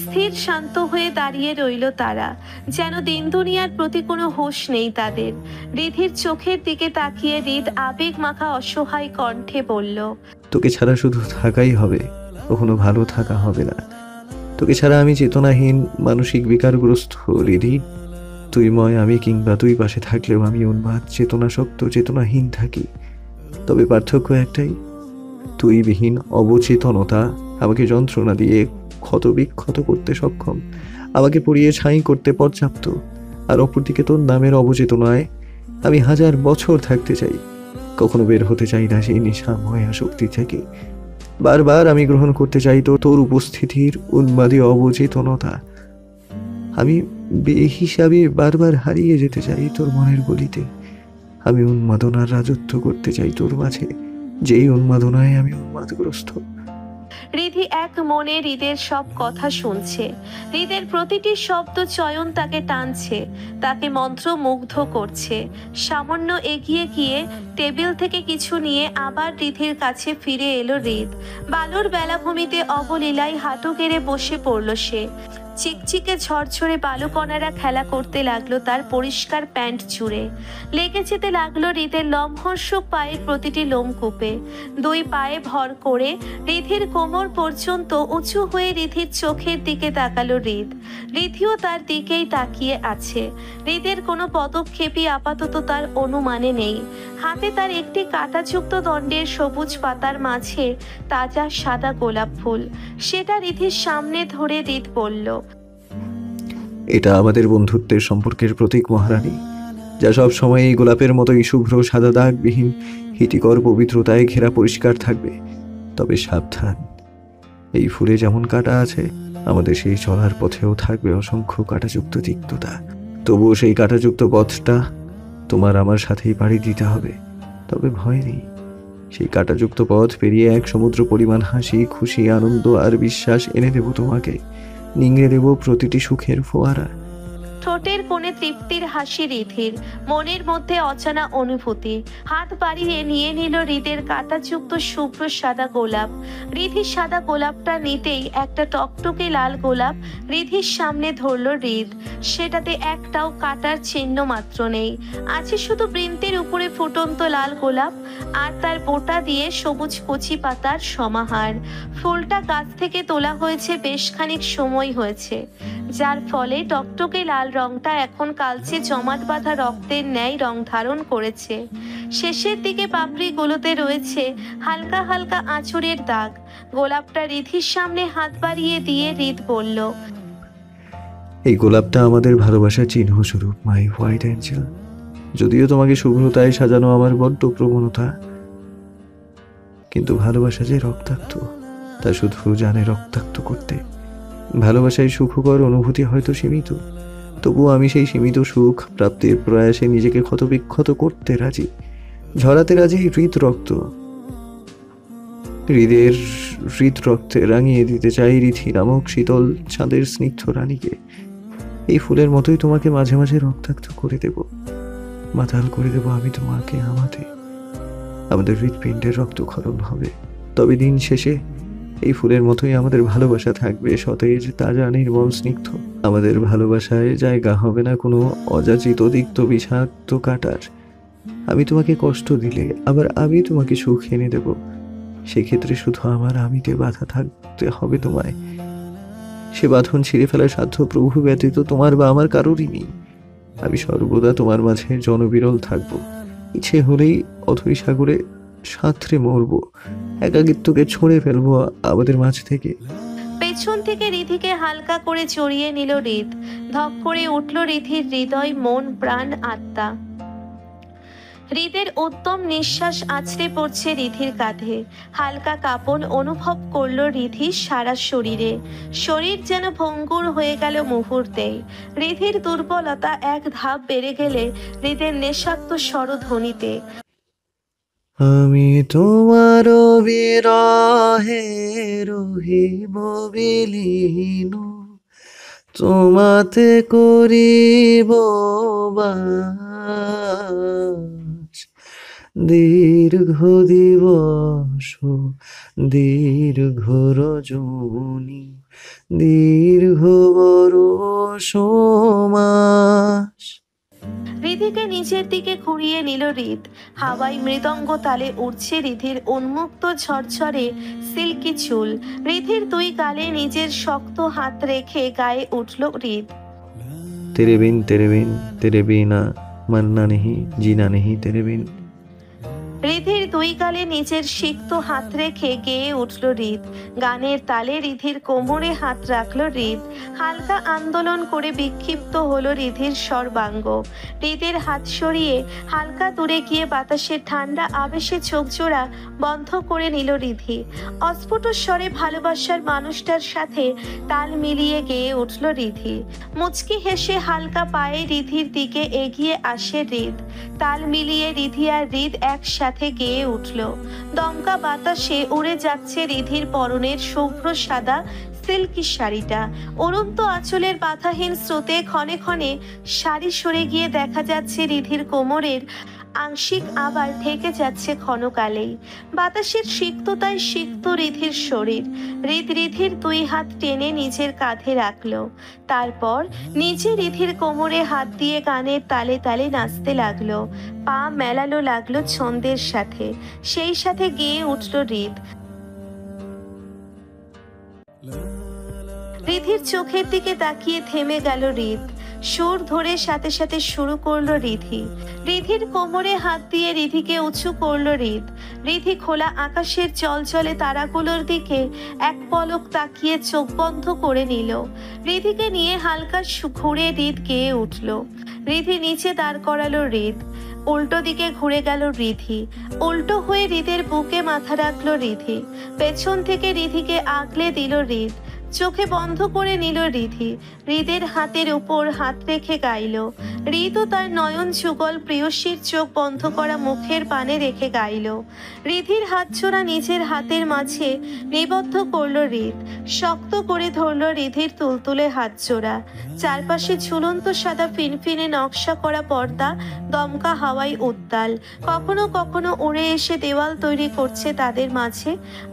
স্থির শান্ত হয়ে দাঁড়িয়ে রইল তারা, যেন দিন দুনিয়ার প্রতি কোনো হুঁশ নেই তাদের। রিধির চোখের দিকে তাকিয়ে হৃদ আবেগ মাখা অসহায় কণ্ঠে বলল, তোকে ছাড়া শুধু থাকাই হবে, কখনো ভালো থাকা হবে না। তোকে ছাড়া আমি চেতনাহীন, মানসিক বিকারগ্রস্ত রিধি। তুই ময় আমি, কিংবা তুই পাশে থাকলেও আমি উন্মাদ, চেতনাশক্ত, চেতনাহীন থাকি। তবে পার্থক্য একটাই, তুই বিহীন অবচেতনতা আমাকে যন্ত্রণা দিয়ে ক্ষতবিক্ষত করতে সক্ষম, আমাকে পুড়িয়ে ছাই করতে পর্যাপ্ত। আর অপরদিকে তোর নামের অবচেতনায় আমি 1000 বছর থাকতে চাই, কখনো বের হতে চাই না সেই নেশাময় আসক্তি থেকে। বারবার আমি গ্রহণ করতে চাই তোর উপস্থিতির উন্মাদী অবচেতনতা। আমি বেহিসাবে বারবার হারিয়ে যেতে চাই তোর মনের গলিতে। আমি উন্মাদনার রাজত্ব করতে চাই তোর মাঝে, যেই উন্মাদনায় আমি উন্মাদগ্রস্ত। রিধি এক মনে হৃদের সব কথা শুনছে। হৃদের প্রতিটি শব্দ চয়ন তাকে টানছে, তাকে মন্ত্রমুগ্ধ করছে। সামান্য এগিয়ে গিয়ে টেবিল থেকে কিছু নিয়ে আবার রিধির কাছে ফিরে এলো হৃদ। বালুর বেলাভূমিতে অবলীলায় হাঁটু গেড়ে বসে পড়ল সে। চিকচিকে ঝরঝরে বালুকণারা খেলা করতে লাগলো তার পরিষ্কার প্যান্ট জুড়ে। লেগে যেতে লাগলো হৃদের লম্হর্ষক পায়ের প্রতিটি লোমকূপে। 2 পায়ে ভর করে রিধির কোমর পর্যন্ত উঁচু হয়ে রিধির চোখের দিকে তাকালো হৃদ। রিধিও তার দিকেই তাকিয়ে আছে। হৃদের কোনো পদক্ষেপই আপাতত তার অনুমানে নেই। হাতে তার একটি কাঁটাযুক্ত দণ্ডের সবুজ পাতার মাঝে তাজা সাদা গোলাপ ফুল। সেটা রিধির সামনে ধরে হৃদ বলল, এটা আমাদের বন্ধুত্বের সম্পর্কের প্রতীক মহারানী, যা সব সময় এই গোলাপের মতোই শুভ্র, সাদা দাগবিহীন, হিটিকর পবিত্রতায় ঘেরা পরিষ্কার থাকবে। তবে সাবধান, এই ফুলে যেমন কাঁটা আছে, আমাদের সেই চলার পথেও থাকবে অসংখ্য কাঁটাযুক্ত তিক্ততা। তবুও সেই কাঁটাযুক্ত পথটা তোমার আমার সাথেই পাড়ি দিতে হবে। তবে ভয় নেই, সেই কাঁটাযুক্ত পথ পেরিয়ে এক সমুদ্র পরিমাণ হাসি, খুশি, আনন্দ আর বিশ্বাস এনে দেব তোমাকে। নিংড়ে দেব প্রতিটি সুখের ফোয়ারা। ঠোঁটের কোণে তৃপ্তির হাসি রিধির, মনের মধ্যে অজানা অনুভূতি। হাত বাড়িয়ে নিয়ে নিল হৃদের কাঁটাযুক্ত শুভ্র সাদা গোলাপ। রিধির সাদা গোলাপটা নিতেই একটা টকটকে লাল গোলাপ রিধির সামনে ধরল হৃদ। সেটাতে একটাও কাটার চিহ্ন মাত্র নেই, আছে শুধু বৃন্তের উপরে ফুটন্ত লাল গোলাপ আর তার বোটা দিয়ে সবুজ কচি পাতার সমাহার। ফুলটা গাছ থেকে তোলা হয়েছে, বেশ খানিক সময় হয়েছে, যার ফলে টকটকে লাল রংটা এখন কালচে জমাট বাঁধা রক্তের ন্যায় রং ধারণ করেছে। শেষের দিকে পাপড়িগুলোতে রয়েছে হালকা হালকা আঁচড়ের দাগ। গোলাপটা রিধির সামনে হাত বাড়িয়ে দিয়ে হৃদ বলল, এই গোলাপটা আমাদের ভালোবাসার চিহ্ন স্বরূপ, মাই হোয়াইট অ্যাঞ্জেল। যদিও তোমাকে শুভ্রতায় সাজানো আমার বড্ড প্রবণতা, কিন্তু ভালোবাসা যে রক্তাক্ত তা শুধু জানে রক্তাক্ত করতে। ভালোবাসায় সুখকর অনুভূতি হয়তো সীমিত, তবুও আমি সেই সীমিত সুখ প্রাপ্তির প্রয়াসে নিজেকে ক্ষতবিক্ষত করতে রাজি, ঝরাতে রাজি হৃদ রক্ত। হৃদের হৃদ রক্তে রাঙিয়ে দিতে চাই রিধি নামক শীতল চাঁদের স্নিগ্ধ রানীকে। এই ফুলের মতোই তোমাকে মাঝে মাঝে রক্তাক্ত করে দেব, মাতাল করে দেব আমি তোমাকে। আমাদের হৃৎপিণ্ডের রক্তক্ষরণ হবে, তবে দিন শেষে এই ফুলের মতোই আমাদের ভালোবাসা থাকবে, সতেজ, তাজা, নির্মল, স্নিগ্ধ। আমাদের ভালোবাসায় জায়গা হবে না কোনো অযাচিত তিক্ত বিষাক্ত কাটার। আমি তোমাকে কষ্ট দিলে আবার আমি তোমাকে সুখ এনে দেব, সেক্ষেত্রে শুধু আমার আমিতে বাধা থাকতে হবে তোমায়। সে বাঁধন ছিঁড়ে ফেলার সাধ্য প্রভু ব্যতীত তোমার বা আমার কারোরই নেই। আমি সর্বদা তোমার মাঝে জনবিরল থাকব। ইচ্ছে হলেই অথই সাগরে সাঁতরে মরব, একাকিত্বকে ছড়ে ফেলবো আমাদের মাঝ থেকে। পেছন থেকে রিধিকে হালকা করে জড়িয়ে নিল হৃদ। ধক করে উঠল রিধির হৃদয়, মন, প্রাণ, আত্মা। হৃদের উত্তম নিঃশ্বাস আছড়ে পড়ছে রিধির কাঁধে। হালকা কাঁপন অনুভব করল রিধি সারা শরীরে। শরীর যেন ভঙ্গুর হয়ে গেল মুহূর্তেই। রিধির দুর্বলতা এক ধাপ বেড়ে গেলে হৃদের নেশাক্ত স্বরধ্বনিতে, আমি তোমার বিরহে রহিব বিলীন, তোমাতে করিব বাস। দীর্ঘ দিবস, দীর্ঘ রজনী, দীর্ঘ বরষ মাস। রিধিকে নিচের দিকে ঘুরিয়ে নিল হৃদ। হাওয়ায় মৃদঙ্গ তালে উঠছে রিধির উন্মুক্ত ঝরঝরে সিল্কি চুল। রিধির দুই গালে নিজের শক্ত হাত রেখে গায়ে উঠল হৃদ। তেরে বিন তেরে বিনা মান্না নেহি জিনা নেহি তেরে বিন। রিধির দুই গালে নিজের সিক্ত হাত রেখে গেয়ে উঠল হৃদ। গানের তালে রিধির কোমরে হাত রাখল হৃদ। হালকা আন্দোলন করে বিক্ষিপ্ত হলো রিধির সর্বাঙ্গ। হৃদের হাত সরিয়ে হালকা দূরে গিয়ে বাতাসের ঠান্ডা আবেশে চোখ জোড়া বন্ধ করে নিল রিধি। অস্ফুট স্বরে ভালোবাসার মানুষটার সাথে তাল মিলিয়ে গেয়ে উঠল রিধি। মুচকি হেসে হালকা পায়ে রিধির দিকে এগিয়ে আসে হৃদ। তাল মিলিয়ে রিধি আর হৃদ একসাথে গেয়ে উঠল। দমকা বাতাসে উড়ে যাচ্ছে রিধির পরনের শুভ্র সাদা সিল্কি শাড়িটা। অনন্ত আঁচলের বাধাহীন স্রোতে ক্ষণে ক্ষণে শাড়ি সরে গিয়ে দেখা যাচ্ছে রিধির কোমরের আংশিক, আবার ঢেকে যাচ্ছে ক্ষণকালেই। বাতাসের সিক্ততায় সিক্ত রিধির শরীর। রিধির দুই হাত টেনে নিজের কাঁধে রাখলো। তারপর নিজে রিধির কোমরে হাত দিয়ে গানের তালে তালে নাচতে লাগলো। পা মেলানো লাগলো ছন্দের সাথে, সেই সাথে গেয়ে উঠল হৃদ। রিধির চোখের দিকে তাকিয়ে থেমে গেল হৃদ। সুর ধরে সাথে সাথে শুরু করলো রিধি। রিধির কোমরে হাত দিয়ে রিধিকে উঁচু করলো হৃদ। রিধি খোলা আকাশের চলচলে তারাগুলোর দিকে এক পলক তাকিয়ে চোখ বন্ধ করে নিল। রিধিকে নিয়ে হালকা ঘুরে হৃদ গেয়ে উঠল। রিধি নিচে দাঁড় করালো হৃদ। উল্টো দিকে ঘুরে গেল রিধি। উল্টো হয়ে হৃদের বুকে মাথা রাখলো রিধি। পেছন থেকে রিধিকে আগলে দিল হৃদ। চোখে বন্ধ করে নিল রিধি। হৃদের হাতের উপর হাত রেখে গাইল। হৃদও তার নয়ন যুগল প্রেয়সীর চোখ বন্ধ করা মুখের পানে রেখে গাইল। রিধির হাত জোড়া নিজের হাতের মাঝে নিবদ্ধ করল হৃদ। শক্ত করে ধরল রিধির তুলতুলে হাত জোড়া। চারপাশে ঝুলন্ত সাদা ফিনফিনে নকশা করা পর্দা, দমকা হাওয়ায় উত্তাল। কখনো কখনো উড়ে এসে দেওয়াল তৈরি করছে তাদের মাঝে,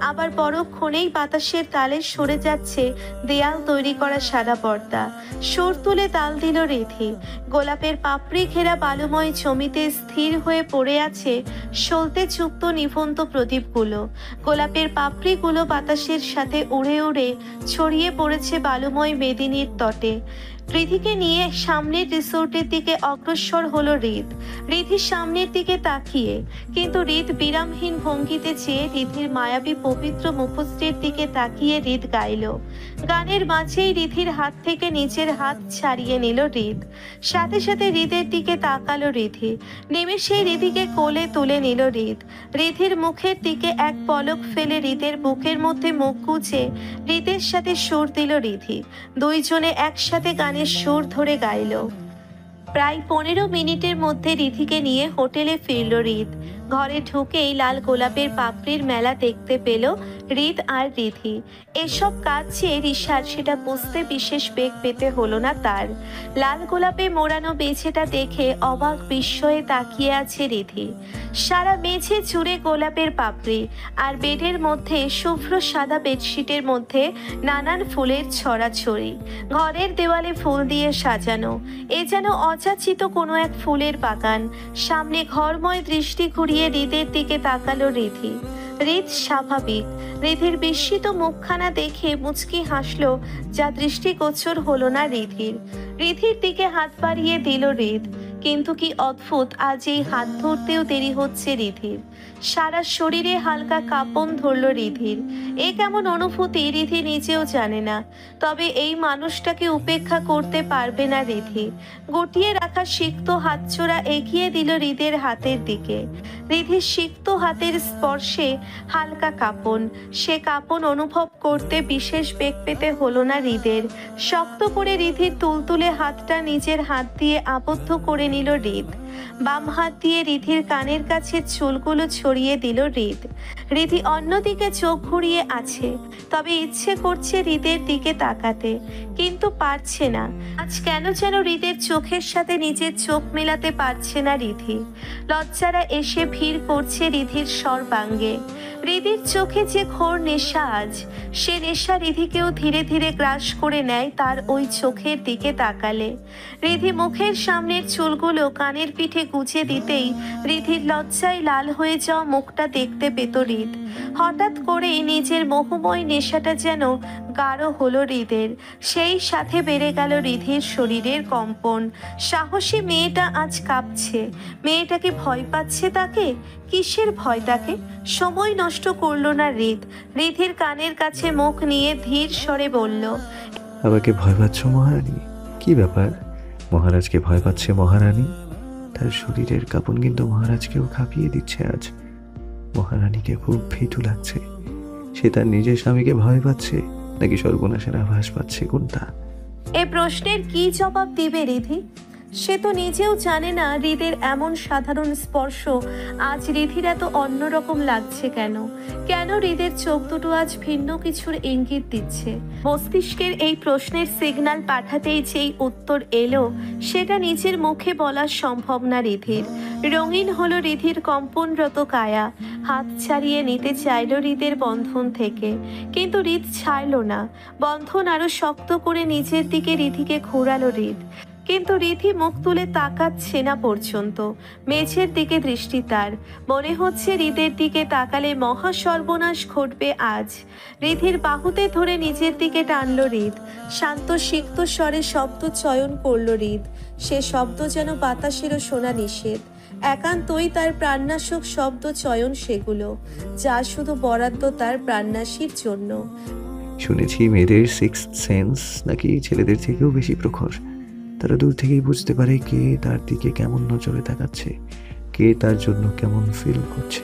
আবার পরক্ষণেই বাতাসের তালে সরে যাচ্ছে দেয়াল তৈরি করা সাদা পর্দা। সুর তুলে তাল দিল রিধি। গোলাপের পাপড়ি ঘেরা বালুময় জমিতে স্থির হয়ে পড়ে আছে সলতে চুক্ত নিভন্ত প্রদীপগুলো। গোলাপের পাপড়িগুলো বাতাসের সাথে উড়ে উড়ে ছড়িয়ে পড়েছে বালুময় মেদিনীর তটে। রিধিকে নিয়ে সামনের রিসোর্টের দিকে অগ্রসর হলো হৃদ। রিধি সামনের দিকে তাকিয়ে, কিন্তু হৃদ বিরামহীন ভঙ্গিতে চেয়ে রিধির মায়াবী পবিত্র মুখশ্রীর দিকে তাকিয়ে হৃদ গাইল। গানের মাঝেই রিধির হাত থেকে নিজের হাত ছাড়িয়ে নিল হৃদ। সাথে সাথে হৃদের দিকে তাকালো রিধি। নিমেষেই রিধিকে কোলে তুলে নিল হৃদ। রিধির মুখের দিকে এক পলক ফেলে হৃদের বুকের মধ্যে মুখ গুজে হৃদের সাথে সুর দিল রিধি। দুইজনে একসাথে গানের সুর ধরে গাইল। প্রায় 15 মিনিটের মধ্যে রিধিকে নিয়ে হোটেলে ফিরল হৃদ। ঘরে ঢুকেই লাল গোলাপের পাপড়ির মেলা দেখতে পেল হৃদ আর রিধি। এসব কাজ যে রিশার সেটা বুঝতে বিশেষ বেগ পেতে হলো না তার। লাল গোলাপে মোড়ানো মেঝেটা দেখে অবাক বিস্ময়ে তাকিয়ে আছে রিধি। সারা মেঝে জুড়ে গোলাপের পাপড়ি, আর বেডের মধ্যে শুভ্র সাদা বেডশিটের মধ্যে নানান ফুলের ছড়াছড়ি। ঘরের দেওয়ালে ফুল দিয়ে সাজানো, এ যেন অযাচিত কোনো এক ফুলের বাগান। সামনে ঘরময় দৃষ্টি ঘুরিয়ে হৃদের দিকে তাকালো রিধি। হৃদ স্বাভাবিক। রিধির বিস্মিত মুখখানা দেখে মুচকি হাসলো, যা দৃষ্টিগোচর হলো না রিধির। রিধির দিকে হাত বাড়িয়ে দিল হৃদ, কিন্তু কি অদ্ভুত, আজ এই হাত ধরতেও দেরি হচ্ছে রিধির। সারা শরীরে হালকা কাঁপন ধরল রিধির। এ কেমন অনুভূতি রিধি নিজেও জানে না, তবে এই মানুষটাকে উপেক্ষা করতে পারবে না রিধি। গুটিয়ে রাখা সিক্ত হাতজোড়া এগিয়ে দিল হৃদের হাতের দিকে। রিধির সিক্ত হাতের স্পর্শে হালকা কাঁপন, সে কাঁপন অনুভব করতে বিশেষ বেগ পেতে হলো না হৃদের। শক্ত করে রিধির তুলতুলে হাতটা নিজের হাত দিয়ে আবদ্ধ করে নিল হৃদ। বাম হাত দিয়ে রিধির কানের কাছে চুলগুলো ছড়িয়ে দিল হৃদ। রিধি অন্যদিকে চোখ ঘুরিয়ে আছে, তবে ইচ্ছে করছে হৃদের দিকে তাকাতে, কিন্তু পারছে না। আজ কেন যেন হৃদের চোখের সাথে নিজের চোখ মেলাতে পারছে না রিধি। লজ্জারা এসে ভিড় করছে রিধির সর্বাঙ্গে। হৃদির চোখে যে ঘোর নেশা আজ, সে নেশা রিধিকেও ধীরে ধীরে গ্রাস করে নেয় তার ওই চোখের দিকে তাকালে। রিধি মুখের সামনের চুলগুলো কানের পিঠে গুজে দিতেই রিধির লজ্জায় লাল হয়ে যাওয়া মুখটা দেখতে পেত হৃদ। হঠাৎ করেই নিজের মোহময় নেশাটা যেন গাঢ় হলো হৃদের। সেই সাথে বেড়ে গেল রিধির শরীরের কম্পন। সাহসী মেয়েটা আজ কাঁপছে। মেয়েটাকে ভয় পাচ্ছে তাকে? কিসের ভয় তাকে? সময় নষ্ট করলো না হৃদ। রিধির কানের কাছে মুখ নিয়ে ধীর স্বরে বলল, আমাকে ভয় পাচ্ছ মহারানী? কি ব্যাপার? মহারাজকে ভয় পাচ্ছে মহারানী? তার শরীরের কাঁপন কিন্তু মহারাজকেও কাঁপিয়ে দিচ্ছে আজ। মহারানীকে খুব ভীতু লাগছে। সে তার নিজের স্বামীকে ভয় পাচ্ছে নাকি সর্বনাশের আভাস পাচ্ছে, কোনটা? এ প্রশ্নের কি জবাব দিবে রিধি? সে তো নিজেও জানে না হৃদের এমন সাধারণ স্পর্শ আজ রিধির এত অন্যরকম লাগছে কেন। কেন হৃদের চোখ দুটো আজ ভিন্ন কিছুর ইঙ্গিত দিচ্ছে? মস্তিষ্কের এই প্রশ্নের সিগন্যাল পাঠাতেই যেই উত্তর এলো, সেটা নিজের মুখে বলা সম্ভব না রিধির। রঙিন হলো রিধির কম্পনরত কায়া। হাত ছাড়িয়ে নিতে চাইল হৃদের বন্ধন থেকে, কিন্তু হৃদ ছাড়ল না। বন্ধন আরো শক্ত করে নিজের দিকে রিধিকে ঘোরালো হৃদ, কিন্তু রিধি মুখ তুলে তাকাচ্ছে না পর্যন্ত। মেঝের দিকে দৃষ্টি তার। মনে হচ্ছে হৃদের দিকে তাকালে মহা সর্বনাশ ঘটবে আজ। রিধির বাহুতে ধরে নিজের দিকে টানল হৃদ। শান্ত সিক্ত স্বরে শব্দ চয়ন করল হৃদ। সে শব্দ যেন বাতাসেরও শোনা নিষেধ। একান্তই তার প্রাণনাশক শব্দ চয়ন সেগুলো, যা শুধু বরাদ্দ তার প্রাণনাশীর জন্য। শুনেছি মেয়েদের সিক্সথ সেন্স নাকি ছেলেদের থেকেও বেশি প্রখর। তারা দূর থেকেই বুঝতে পারে কে তার দিকে কেমন নজরে তাকাচ্ছে, কে তার জন্য কেমন ফিল করছে।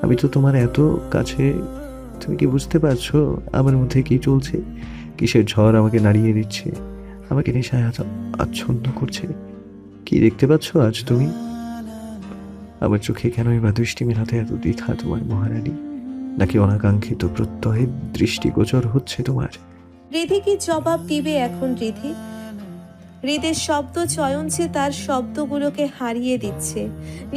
আমি তো তোমার এত কাছে তুমি কি বুঝতে পারছো আমার মধ্যে কি চলছে? কিসের ঝড় আমাকে নাড়িয়ে দিচ্ছে, আমাকে নেশায় আচ্ছন্ন করছে? কি দেখতে পাচ্ছ আজ তুমি? আমার চোখে কেনই বা দৃষ্টি মেলাতে এত দ্বিধা তোমার মহারানী? নাকি অনাকাঙ্ক্ষিত প্রত্যয়ে দৃষ্টিগোচর হচ্ছে তোমার? রিধি কি জবাব দিবে এখন? হৃদের শব্দ চয়ন যে তার শব্দগুলোকে হারিয়ে দিচ্ছে।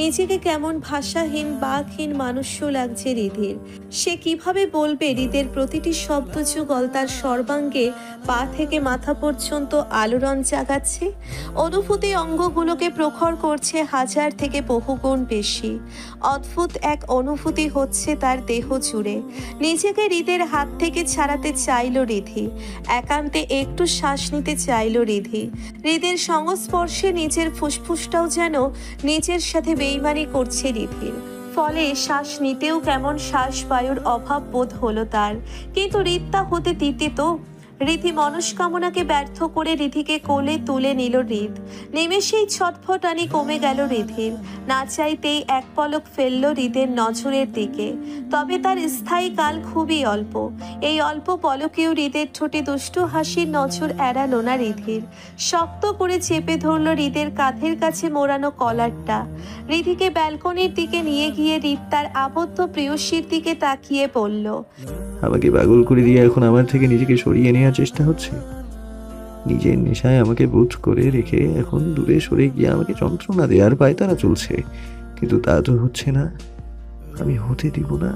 নিজেকে কেমন ভাষাহীন বাকহীন মানুষ্য লাগছে রিধির। সে কিভাবে বলবে হৃদের প্রতিটি শব্দ যুগল তার সর্বাঙ্গে পা থেকে মাথা পর্যন্ত আলোড়ন জাগাচ্ছে। অনুভূতি অঙ্গগুলোকে প্রখর করছে হাজার থেকে বহুগুণ বেশি। অদ্ভুত এক অনুভূতি হচ্ছে তার দেহ জুড়ে। নিজেকে হৃদের হাত থেকে ছাড়াতে চাইল রিধি, একান্তে একটু শ্বাস নিতে চাইল রিধি। হৃদের সংস্পর্শে নিজের ফুসফুসটাও যেন নিজের সাথে বেইমানি করছে রিধির। ফলে শ্বাস নিতেও কেমন শ্বাসবায়ুর অভাব বোধ হলো তার। কিন্তু হৃদ তা হতে দিতে তো। রিধি মনস্কামনাকে ব্যর্থ করে রিধিকে কোলে তুলে নিল হৃদ। নিমেষেই ছটফটানি কমে গেল রিধির। না চাইতেই এক পলক ফেলল হৃদের নজরের দিকে। তবে তার স্থায়ী কাল খুবই অল্প। এই অল্প পলকেও হৃদের ঠোঁটে দুষ্টু হাসির নজর এড়ালো না রিধির। শক্ত করে চেপে ধরল হৃদের কাঁধের কাছে মোড়ানো কলারটা। রিধিকে ব্যালকনির দিকে নিয়ে গিয়ে হৃদ তার আবদ্ধ প্রেয়সীর দিকে তাকিয়ে বলল, আমাকে পাগল করে দিয়ে এখন আমার থেকে নিজেকে সরিয়ে নেওয়ার চেষ্টা হচ্ছে। নিজের নেশায় আমাকে বোধ করে রেখে এখন দূরে সরে গিয়ে আমাকে যন্ত্রণা দেওয়ার পায়তারা চলছে। কিন্তু তা তো হচ্ছে না, আমি হতে দিব না।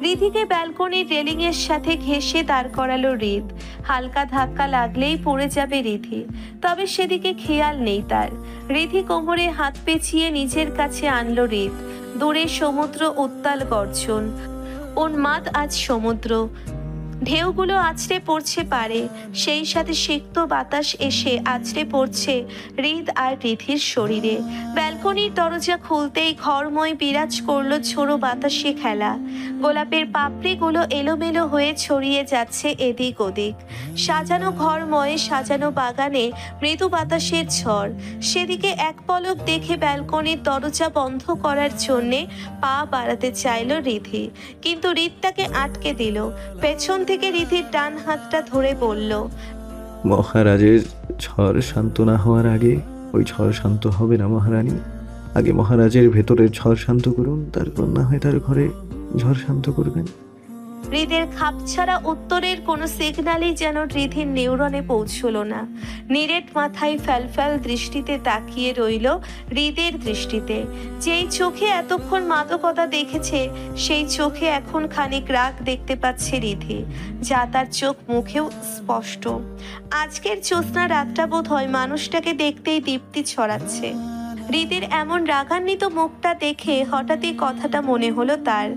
রিধিকে ব্যালকনির রেলিং এর সাথে ঘেঁষে দাঁড় করালো হৃদ। হালকা ধাক্কা লাগলেই পড়ে যাবে রিধি, তবে সেদিকে খেয়াল নেই তার। রিধি কোমরে হাত পেঁচিয়ে নিজের কাছে আনলো হৃদ। দূরে সমুদ্র উত্তাল গর্জন, উন্মাদ আজ সমুদ্র। ঢেউগুলো আছড়ে পড়ছে পারে, সেই সাথে সিক্ত বাতাস এসে আছড়ে পড়ছে হৃদ আর রিধির শরীরে। ব্যালকনির দরজা খুলতেই ঘরময় বিরাজ করলো ঝোড়ো বাতাসে খেলা। গোলাপের পাপড়িগুলো এলোমেলো হয়ে ছড়িয়ে যাচ্ছে এদিক ওদিক। সাজানো ঘরময়ে সাজানো বাগানে মৃদু বাতাসের ঝড়। সেদিকে এক পলক দেখে ব্যালকনির দরজা বন্ধ করার জন্যে পা বাড়াতে চাইল রিধি, কিন্তু হৃদ তাকে আটকে দিল। পেছন থেকে রিধির ডান হাতটা ধরে বলল, মহারাজের ঝড় শান্ত না হওয়ার আগে ওই ঝড় শান্ত হবে না মহারানী। আগে মহারাজের ভেতরের ঝড় শান্ত করুন, তারপর না হয় তার ঘরে ঝড় শান্ত করবেন। হৃদের খাপছাড়া উত্তরের কোনো সিগন্যালই যেন রিধির নিউরনে পৌঁছলো না। নিরেট মাথায় ফ্যালফ্যাল দৃষ্টিতে তাকিয়ে রইল হৃদের দৃষ্টিতে। যেই চোখে এতক্ষণ মাদকতা দেখেছে সেই চোখে এখন খানিক রাগ দেখতে পাচ্ছে রিধি, যা তার চোখ মুখেও স্পষ্ট। আজকের জ্যোৎস্না রাতটা বোধ হয় মানুষটাকে দেখতেই দীপ্তি ছড়াচ্ছে। হৃদের এমন রাগান্বিত মুখটা দেখে হঠাৎই কথাটা মনে হলো তার।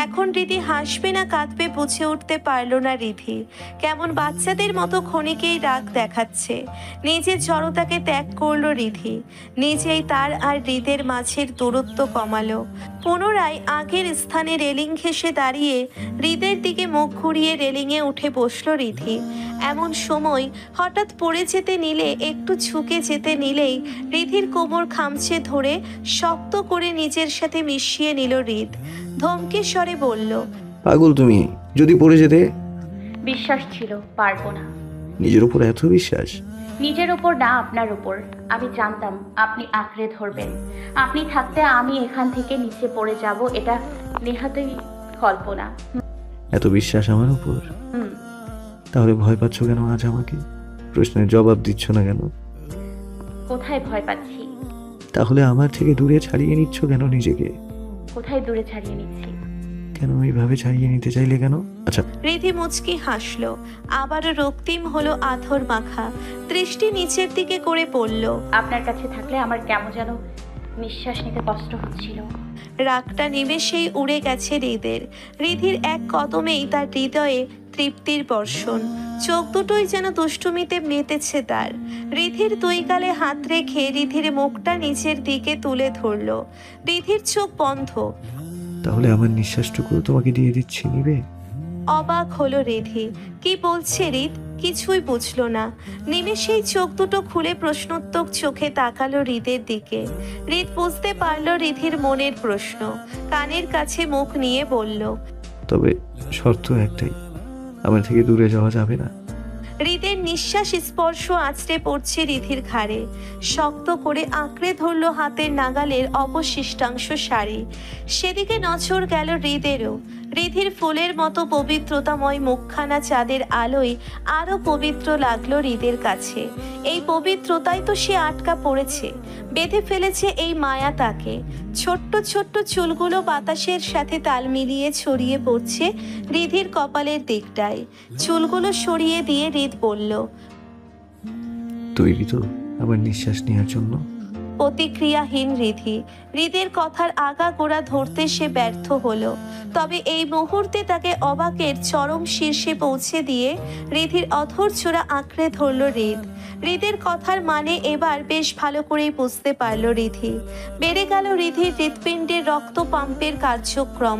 এখন রিধি হাসবে না কাঁদবে বুঝে উঠতে পারল না রিধি। কেমন বাচ্চাদের মতো ক্ষণিকেই রাগ দেখাচ্ছে। নিজের জড়তাকে ত্যাগ করলো রিধি। নিজেই তার আর হৃদের মাঝের দূরত্ব কমালো। পুনরায় আগের স্থানে রেলিং ঘেঁষে দাঁড়িয়ে হৃদের দিকে মুখ ঘুরিয়ে রেলিংয়ে উঠে বসলো রিধি। এমন সময় হঠাৎ পড়ে যেতে নিলে, একটু ঝুঁকে যেতে নিলেই রিধির কোমর খামচে ধরে শক্ত করে নিজের সাথে মিশিয়ে নিল হৃদ। ধমকে স্বরে বলল, পাগল তুমি, যদি পড়ে যেতে? বিশ্বাস ছিল পারবো না। নিজের উপর এত বিশ্বাস? নিজের উপর না, আপনার উপর। আমি জানতাম আপনি আঁকড়ে ধরবেন। আপনি থাকতে আমি এখান থেকে নিচে পড়ে যাব, এটা নেহাতই কল্পনা। এত বিশ্বাস আমার উপর? তাহলে ভয় পাচ্ছ কেন আজ আমাকে? প্রশ্নের জবাব দিচ্ছ না কেন? কোথায় ভয় পাচ্ছি? তাহলে আমার থেকে দূরে ছাড়িয়ে নিচ্ছ কেন নিজেকে? কোথায় দূরে ছাড়িয়ে নিচ্ছি? কেন এইভাবে ছাড়িয়ে নিতে চাইলে কেন? আচ্ছা। রিধি মুচকি হাসলো, আবারও রক্তিম হলো আথর মাখা। দৃষ্টি নিচের দিকে করে পড়ল, আপনার কাছে থাকলে আমার কেমন যেন নিঃশ্বাস নিতে কষ্ট হচ্ছিল। রাগটা নিমেষেই উড়ে গেছে হৃদের। রিধির এক কদমেই তার হৃদয়ে তৃপ্তির বর্ষণ। চোখ দুটোই যেন দুষ্টুমিতে মেতেছে তার। রিধির দুই গালে হাত রেখে রিধির মুখটা নিচের দিকে তুলে ধরল। রিধির চোখ বন্ধ। তাহলে আমার নিঃশ্বাসটুকু তোমাকে দিয়ে দিচ্ছি, নিবে? অবাক হলো রিধি। কি বলছে হৃদ? কিছুই বুঝলো না। নিমেষেই চোখ দুটো খুলে প্রশ্নোত্তক চোখে তাকালো হৃদের দিকে। হৃদ বুঝতে পারলো রিধির মনের প্রশ্ন। কানের কাছে মুখ নিয়ে বলল, তবে শর্ত একটাই, আমার থেকে দূরে যাওয়া যাবে না। হৃদের নিঃশ্বাস স্পর্শ আছড়ে পড়ছে রিধির ঘাড়ে। শক্ত করে আঁকড়ে ধরল হাতের নাগালের অবশিষ্টাংশ শাড়ি। সেদিকে নজর গেল হৃদেরও। রিধির ফুলের মতো পবিত্রতাময় মুখখানা চাঁদের আলোয় আরো পবিত্র লাগলো হৃদের কাছে। এই পবিত্রতায় তো সে আটকা পড়েছে, বেঁধে ফেলেছে এই মায়া তাকে। ছোট্ট ছোট্ট চুলগুলো বাতাসের সাথে তাল মিলিয়ে ছড়িয়ে পড়ছে রিধির কপালের দিকটায়। চুলগুলো সরিয়ে দিয়ে হৃদ বলল, তৈরি তো আমার নিঃশ্বাস নেওয়ার জন্য? প্রতিক্রিয়াহীন রিধি। হৃদের কথার আগাগোড়া ধরতে সে ব্যর্থ হলো। তবে এই মুহূর্তে তাকে অবাকের চরম শীর্ষে পৌঁছে দিয়ে রিধির অধর ছোড়া আঁকড়ে ধরল হৃদ। হৃদের কথার মানে এবার বেশ ভালো করেই বুঝতে পারল রিধি। বেড়ে গেল রিধির হৃৎপিণ্ডের রক্ত পাম্পের কার্যক্রম।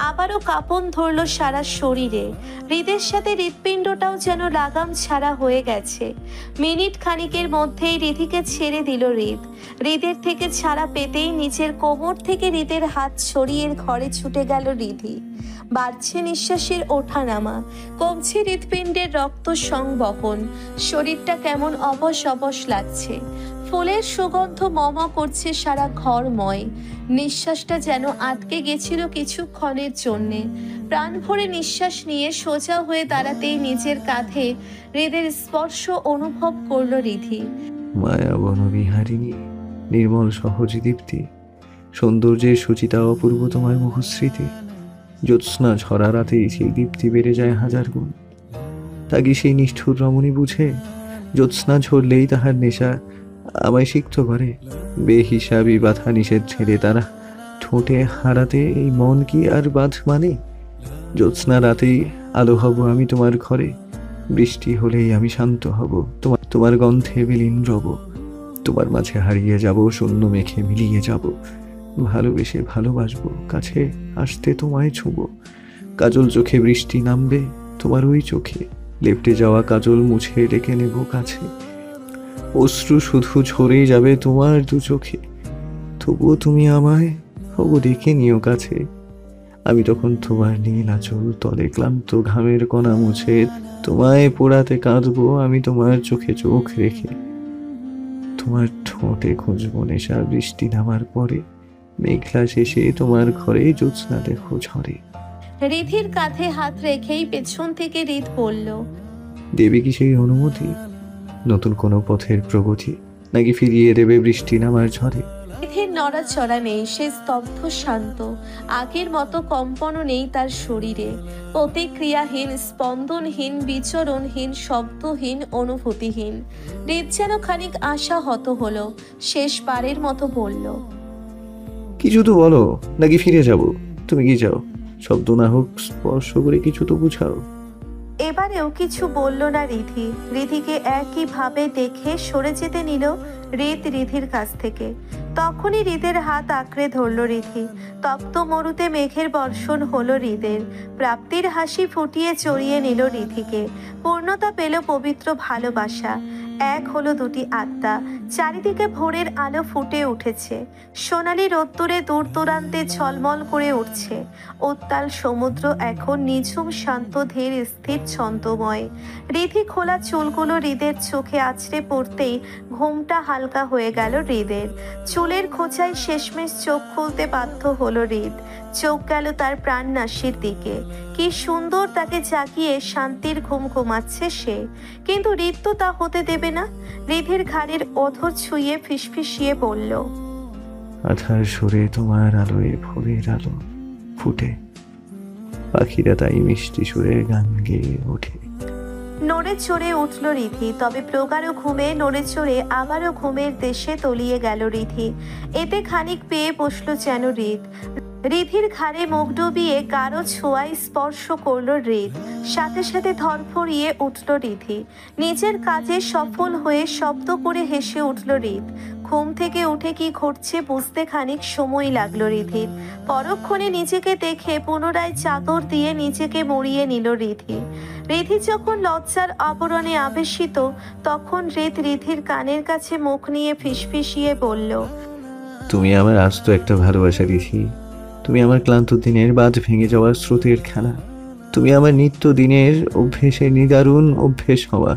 আবারও কাঁপন ধরল সারা শরীরে। হৃদের সাথে হৃৎপিণ্ডটাও যেন লাগাম ছাড়া হয়ে গেছে। মিনিট খানিকের মধ্যেই রিধিকে ছেড়ে দিল হৃদ। হৃদের থেকে ছাড়া পেতেই নিচের কোমর থেকে হৃদের হাত ছড়িয়ে ঘরে ছুটে গেল রিধি। বাড়ছে নিঃশ্বাসের ওঠানামা, কমছে হৃৎপিণ্ডের রক্ত সংবহন। শরীরটা কেমন অবশ অবশ লাগছে। ফুলের সুগন্ধ মম করছে সারা ঘরময়। নিঃশ্বাসটা যেন আটকে গেছিল কিছুক্ষণের জন্যে। প্রাণ ভরে নিঃশ্বাস নিয়ে সোজা হয়ে দাঁড়াতেই নিজের কাঁধে হৃদের স্পর্শ অনুভব করল রিধি। মায়া বনবিহারিণী, নির্মল সহজ দীপ্তি, সৌন্দর্যের সুচিতা অপূর্ব তোমার মুখস্মৃতি। জ্যোৎস্না ঝরা রাতেই সেই দীপ্তি বেড়ে যায় হাজার গুণ। তা কি সেই নিষ্ঠুর রমণী বুঝে? জ্যোৎস্না ঝরলেই তাহার নেশা আমায় সিক্ত করে। বেহিসাবি বাধা নিষেধ ছেড়ে তারা ঠোঁটে হারাতে এই মন কি আর বাঁধ মানে? জ্যোৎস্না রাতেই আলো হব আমি তোমার ঘরে। বৃষ্টি হলেই আমি শান্ত হব, তোমার গন্ধে বিলীন রব। তোমার মাঝে হারিয়ে যাব, শূন্য মেখে মিলিয়ে যাব। ভালোবেসে ভালোবাসবো, কাছে আসতে তোমায় ছুঁব। কাজল চোখে বৃষ্টি নামবে তোমার ওই চোখে। লেপটে যাওয়া কাজল মুছে ডেকে নেব কাছে। অশ্রু শুধু ঝরেই যাবে তোমার দু চোখে। তবুও তুমি আমায় হবু ডেকে নিও কাছে। আমি তখন তোমার নীল আঁচল তলে ক্লান্ত ঘামের কণা মুছে তোমায় পোড়াতে কাঁদবো আমি তোমার চোখে চোখ রেখে। তোমার ঠোঁটে খুঁজবো নেশা বৃষ্টি নামার পরে। মেঘলা শেষে তোমার ঘরে জ্যোৎস্না দেখো ঝরে। রিধির কাঁধে হাত রেখেই পেছন থেকে হৃদ বলল, দেবে কি সেই অনুমতি? নতুন কোনো পথের প্রগতি, নাকি ফিরিয়ে দেবে বৃষ্টি নামার ঝড়ে? রিধির নড়াচড়া নেই, সে স্তব্ধ শান্ত। আগের মতো কম্পনও নেই তার শরীরে। প্রতিক্রিয়াহীন, স্পন্দনহীন, বিচরণহীন, শব্দহীন, অনুভূতিহীন। হৃদ যেন খানিক আশাহত হলো। শেষবারের মতো বলল, কিছু তো বলো, নাকি ফিরে যাব? তুমি কি চাও? শব্দ না হোক, স্পর্শ করে কিছু তো বুঝাও। এবারেও কিছু বলল না রিধি। রিধিকে একইভাবে দেখে সরে যেতে নিল হৃদ রিধির কাছ থেকে। তখনই হৃদের হাত আঁকড়ে ধরল রিধি। তপ্ত মরুতে মেঘের বর্ষণ হলো হৃদের। প্রাপ্তির হাসি ফুটিয়ে চড়িয়ে নিল রিধিকে। পূর্ণতা পেল পবিত্র ভালোবাসা। এক হলো দুটি আত্মা। চারিদিকে ভোরের আলো ফুটে উঠেছে। সোনালি রোদ্দুরে দূর দূরান্তে ঝলমল করে উঠছে। উত্তাল সমুদ্র এখন নিঝুম, শান্ত, ধীর, স্থির, ছন্দময়। রিধি খোলা চুলগুলো হৃদের চোখে আছড়ে পড়তেই ঘুমটা হালকা হয়ে গেল হৃদের। চুলের খোঁচায় শেষমেশ চোখ খুলতে বাধ্য হলো হৃদ। চোখ গেল তার প্রাণনাশীর দিকে। কি সুন্দর তাকে জাগিয়ে শান্তির ঘুম ঘুমাচ্ছে সে। কিন্তু হৃদ তো তা হতে দেবে না। হৃদের ঘাড়ের অধর ছুঁয়ে ফিসফিসিয়ে বলল, আধার সরে তোমার আলোয় ভোরের আলো ফুটে। পাখিরা তাই মিষ্টি সুরে গান গেয়ে ওঠে। নড়ে চড়ে উঠল রিধি। তবে প্রগাঢ় ঘুমে নড়ে চড়ে আবারও ঘুমের দেশে তলিয়ে গেল রিধি। এতে খানিক পেয়ে বসল যেন হৃদ। রিধির ঘাড়ে মুখ ডুবিয়ে গাঢ় ছোঁয়ায় স্পর্শ করল হৃদ। সাথে সাথে ধরফরিয়ে উঠল রিধি। নিজের কাজে সফল হয়ে শব্দ করে হেসে উঠল হৃদ। ঘুম থেকে উঠে কি ঘটছে বুঝতে খানিক সময় লাগলো রিধির। পরক্ষণে নিজেকে দেখে পুনরায় চাদর দিয়ে নিজেকে মুড়িয়ে নিল রিধি। রিধি যখন লজ্জার আবরণে আবেশিত, তখন হৃদ রিধির কানের কাছে মুখ নিয়ে ফিসফিসিয়ে বলল, তুমি আমার আস্ত একটা ভালোবাসা রিধি। তুমি আমার ক্লান্ত দিনের বাঁধ ভেঙে যাওয়া স্রোতের খেলা। তুমি আমার নিত্য দিনের অভ্যেসে নিদারুণ অভ্যেস হওয়া,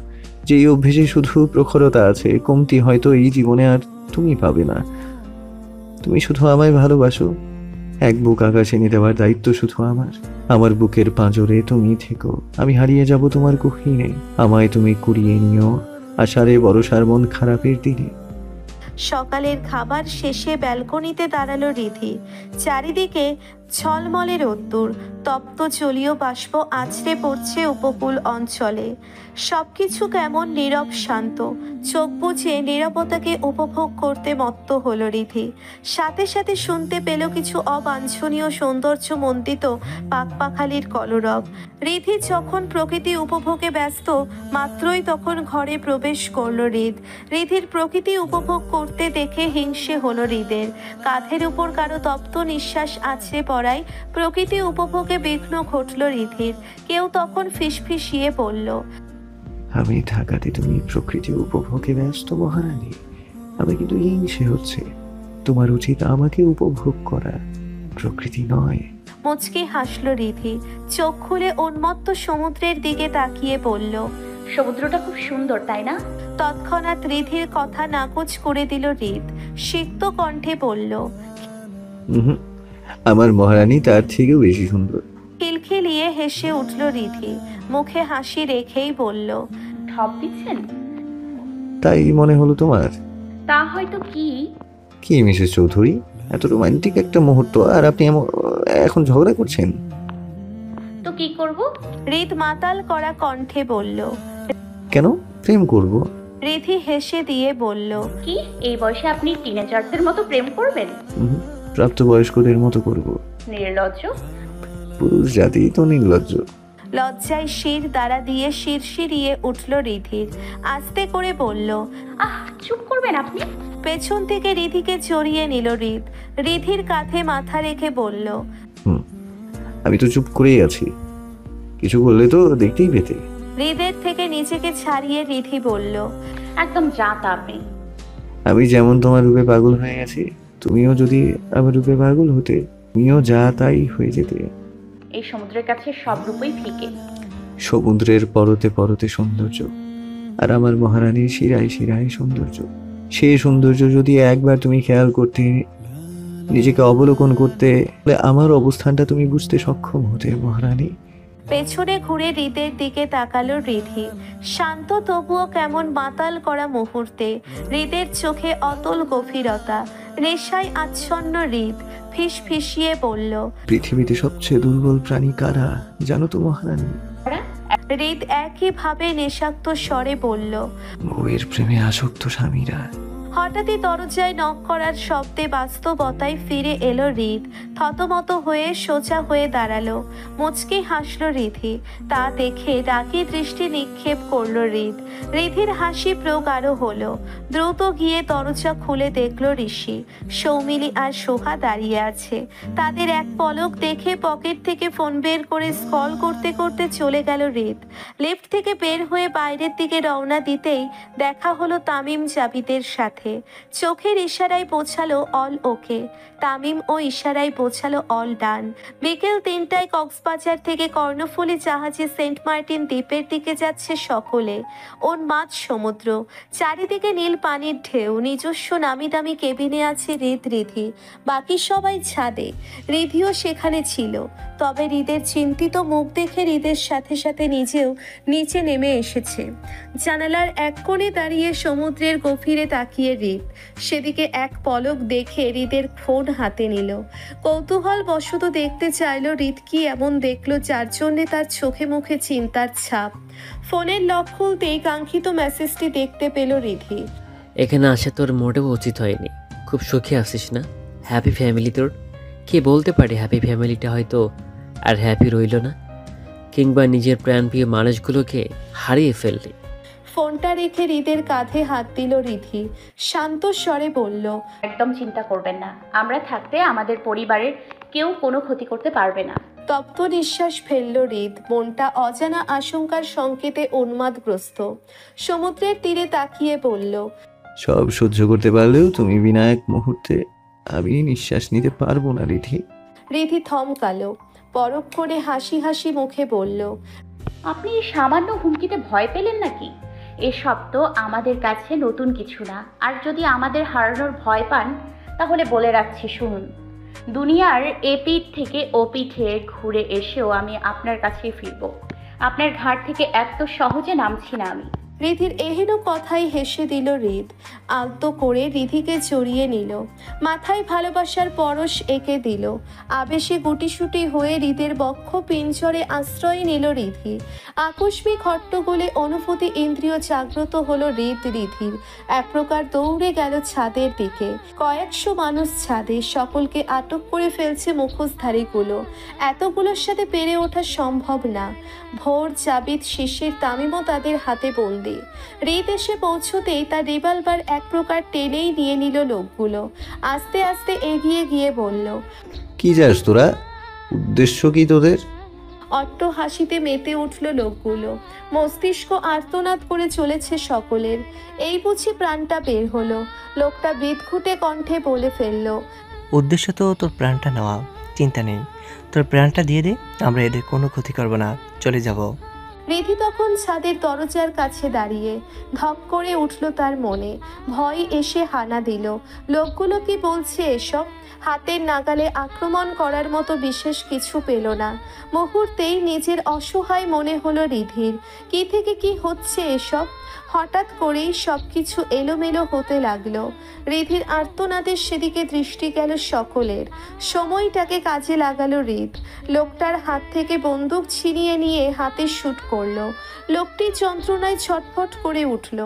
যেই অভ্যেসে শুধু প্রখরতা আছে, কমতি হয়তো এই জীবনে আর তুমি পাবে না। তুমি শুধু আমায় ভালোবাসো, এক বুক আকাশে নিয়ে দেওয়ার দায়িত্ব শুধু আমার। আমার বুকের পাঁজরে তুমি থেকো, আমি হারিয়ে যাব তোমার গহীনে। আমায় তুমি কুড়িয়ে নিও আষাঢ়ে বর্ষার মন খারাপের দিনে। সকালের খাবার শেষে ব্যালকনিতে দাঁড়ালো রিধি। চারিদিকে ঝলমলে রোদ্দুর, তপ্ত জলীয় বাষ্প আছড়ে পড়ছে উপকূল অঞ্চলে। সবকিছু কেমন নীরব শান্ত। চোখ বুজে নীরবতাকে উপভোগ করতে মত্ত হলো রিধি। সাথে সাথে শুনতে পেল কিছু অবাঞ্ছনীয় সৌন্দর্য মণ্ডিত পাখপাখালির কলরব। রিধি যখন প্রকৃতি উপভোগে ব্যস্ত, মাত্রই তখন ঘরে প্রবেশ করল হৃদ। রিধির প্রকৃতি উপভোগ করতে দেখে হিংসে হলো হৃদের। কাঁধের উপর কারো তপ্ত নিঃশ্বাস আছড়ে পড়ায় প্রকৃতি উপভোগে বিঘ্ন ঘটল রিধির। কেউ তখন ফিসফিসিয়ে বলল, আমি থাকাতে তুমি প্রকৃতি উপভোগে ব্যস্ত মহারানী। আমি কিন্তু হিংসে হচ্ছে। তোমার উচিত আমাকে উপভোগ করা, প্রকৃতি নয়। মুচকি হাসল রিধি। চোখ খুলে উন্মত্ত সমুদ্রের দিকে তাকিয়ে বলল, সমুদ্রটা খুব সুন্দর, তাই না? তৎক্ষণাৎ রিধির কথা নাকচ করে দিল হৃদ। সিক্ত কণ্ঠে বলল, হুম, আমার মহারানী তার থেকেও বেশি সুন্দর। খিলখিলিয়ে হেসে উঠল রিধি। মুখে হাসি রেখেই বলল, ঠপ দিচ্ছেন? তাই মনে হলো তোমার? তা হয়তো। কি মিসেস চৌধুরী, এত রোমান্টিক একটা মুহূর্ত আর আপনি এখন ঝগড়া করছেন? তো কি করব? হৃদ মাতাল করা কণ্ঠে বলল। কেন প্রেম করব? রিধি হেসে দিয়ে বলল, কি এই বয়সে আপনি টিনেজারদের মতো প্রেম করবেন? প্রাপ্তবয়স্কদের মতো করব। নির্লজ্জ। পুরুষ জাতি তো নির্লজ্জ। লজ্জায় শির দ্বারা দিয়ে শিরশিরিয়ে উঠল রিধির। আস্তে করে বলল, চুপ করবেন আপনি। পেছন থেকে রিধিকে জড়িয়ে নিল হৃদ। রিধির কাঁধে মাথা রেখে বলল, আমি তো চুপ করেই আছি, কিছু বললে তো দেখতেই পেতে। হৃদের থেকে নিজেকে ছাড়িয়ে রিধি বলল, একদম জাত আপনি। আমি যেমন তোমার রূপে পাগল হয়ে গেছি, তুমিও যদি আমার রূপে পাগল হতে, তুমিও যা তাই হয়ে যেতে। এই সমুদ্রের কাছে সব রূপই ফিকে। সমুদ্রের পরতে পরতে সৌন্দর্য, আর আমার মহারানীর শিরায় শিরায় সৌন্দর্য। সেই সৌন্দর্য যদি একবার তুমি খেয়াল করতে, নিজেকে অবলোকন করতে, তাহলে আমার অবস্থানটা তুমি বুঝতে সক্ষম হতে মহারানী। পেছনে ঘুরে হৃদের দিকে তাকালো রিধি। শান্ত তবুও কেমন মাতাল করা মুহূর্তে। হৃদের চোখে অতল গভীরতা। নেশায় আচ্ছন্ন হৃদ ফিস ফিসিয়ে বলল, পৃথিবীতে সবচেয়ে দুর্বল প্রাণী কারা জানো তো মহারানী? হৃদ একইভাবে নেশাক্ত স্বরে বলল, বউয়ের প্রেমে আসক্ত স্বামীরা। হঠাৎই দরজায় নক করার শব্দে বাস্তবতায় ফিরে এলো হৃদ। থতমত হয়ে সোজা হয়ে দাঁড়ালো। মুচকি হাসল রিধি। তা দেখে রাগী দৃষ্টি নিক্ষেপ করলো হৃদ। রিধির হাসি প্রগাঢ় হলো। দ্রুত গিয়ে দরজা খুলে দেখলো ঋষি, সৌমিলি আর সোহা দাঁড়িয়ে আছে। তাদের এক পলক দেখে পকেট থেকে ফোন বের করে স্ক্রল করতে করতে চলে গেল হৃদ। লিফট থেকে বের হয়ে বাইরের দিকে রওনা দিতেই দেখা হলো তামিম জাবিদের সাথে। চোখের ইশারায় বোঝালো অল ওকে। তামিম ও ইশারায় বোঝালো অল ডান। বিকেল 3টায় কক্সবাজার থেকে কর্ণফুলী জাহাজে সেন্ট মার্টিন দ্বীপের দিকে যাচ্ছে সকলে। উন্মাদ সমুদ্র, চারিদিকে নীল পানির ঢেউ। নিজস্ব নামি দামি কেবিনে আছে রিধি, বাকি সবাই ছাদে। রিধিও সেখানে ছিল। তবে হৃদের চিন্তিত মুখ দেখে হৃদের সাথে সাথে নিজেও নিচে নেমে এসেছে। জানালার এক কোণে দাঁড়িয়ে সমুদ্রের গভীরে তাকিয়ে হৃদ। সেদিকে এক পলক দেখে হৃদের ফোন হাতে নিল। কৌতূহল বশত দেখতে চাইল হৃদ কি এমন দেখলো যার জন্যে তার চোখে মুখে চিন্তার ছাপ। ফোনের লক খুলতেই কাঙ্ক্ষিত মেসেজটি দেখতে পেল রিধি। এখানে আসা তোর মোটেও উচিত হয়নি। খুব সুখী আছিস না? হ্যাপি ফ্যামিলি তোর। কে বলতে পারে হ্যাপি ফ্যামিলিটা হয়তো আর হ্যাপি রইল না, কিংবা নিজের প্রাণপ্রিয় মানুষগুলোকে হারিয়ে ফেললি। ফোনটা রেখে হৃদের কাঁধে হাত দিল রিধি। শান্ত স্বরে বলল, একদম চিন্তা করবেন না, আমরা থাকতে আমাদের পরিবারের কেউ কোনো ক্ষতি করতে পারবে না। তপ্ত নিঃশ্বাস ফেলল হৃদ। মনটা অজানা আশঙ্কার সংকেতে উন্মাদগ্রস্ত। সমুদ্রের তীরে তাকিয়ে বলল, সব সহ্য করতে পারলেও তুমি বিনা এক মুহূর্তে আমি নিঃশ্বাস নিতে পারবো না রিধি। রিধি থমকালো, পরখ করে হাসি হাসি মুখে বলল, আপনি এই সামান্য হুমকিতে ভয় পেলেন নাকি? এসব তো আমাদের কাছে নতুন কিছু না। আর যদি আমাদের হারানোর ভয় পান তাহলে বলে রাখছি, শুনুন, দুনিয়ার এপিঠ থেকে ওপিঠে ঘুরে এসেও আমি আপনার কাছেই ফিরব। আপনার ঘাট থেকে এত সহজে নামছি না আমি। রিধির এহেন কথাই হেসে দিল হৃদ। আলতো করে রিধিকে জড়িয়ে নিল, মাথায় ভালোবাসার পরশ এঁকে দিল। আবেশে গুটিসুটি হয়ে হৃদের বক্ষ পিঞ্জরে আশ্রয় নিল রিধি। আকস্মিক হট্টগোলে অনুভূতি ইন্দ্রিয় জাগ্রত হলো রিধির। এক প্রকার দৌড়ে গেল ছাদের দিকে। কয়েকশো মানুষ ছাদে, সকলকে আটক করে ফেলছে মুখোশধারীগুলো। এতগুলোর সাথে পেরে ওঠা সম্ভব না। ভোর, জাবিদ, শিশির, তামিমও তাদের হাতে বন্দি। হৃদ এসে পৌঁছতেই তার রিভলভার এক প্রকার টেনেই নিয়ে নিল লোকগুলো। আস্তে আস্তে এগিয়ে গিয়ে বলল, কি যাস তোরা? উদ্দেশ্য কি তোদের? অট্ট হাসিতে মেতে উঠল লোকগুলো। মস্তিষ্ক আর্তনাদ করে চলেছে সকলের। এই বুঝি প্রাণটা বের হলো। লোকটা বিদঘুটে কণ্ঠে বলে ফেলল, উদ্দেশ্য তো তোর প্রাণটা নেওয়া, চিন্তা নেই, তোর প্রাণটা দিয়ে দে, আমরা এদের কোনো ক্ষতি করব না, চলে যাব। রিধি তখন ছাদের দরজার কাছে দাঁড়িয়ে। ধপ করে উঠল তার মনে, ভয় এসে হানা দিল। লোকগুলো কি বলছে এসব? হাতের নাগালে আক্রমণ করার মতো বিশেষ কিছু পেল না। মুহূর্তেই নিজের অসহায় মনে হলো রিধির। কি থেকে কি হচ্ছে এসব? হঠাৎ করেই সবকিছু এলোমেলো হতে লাগলো। রিধির আর্তনাদের সেদিকে দৃষ্টি গেল সকলের। সময়টাকে কাজে লাগালো হৃদ। লোকটার হাত থেকে বন্দুক ছিনিয়ে নিয়ে হাতে শুট করলো। লোকটি যন্ত্রণায় ছটফট করে উঠল।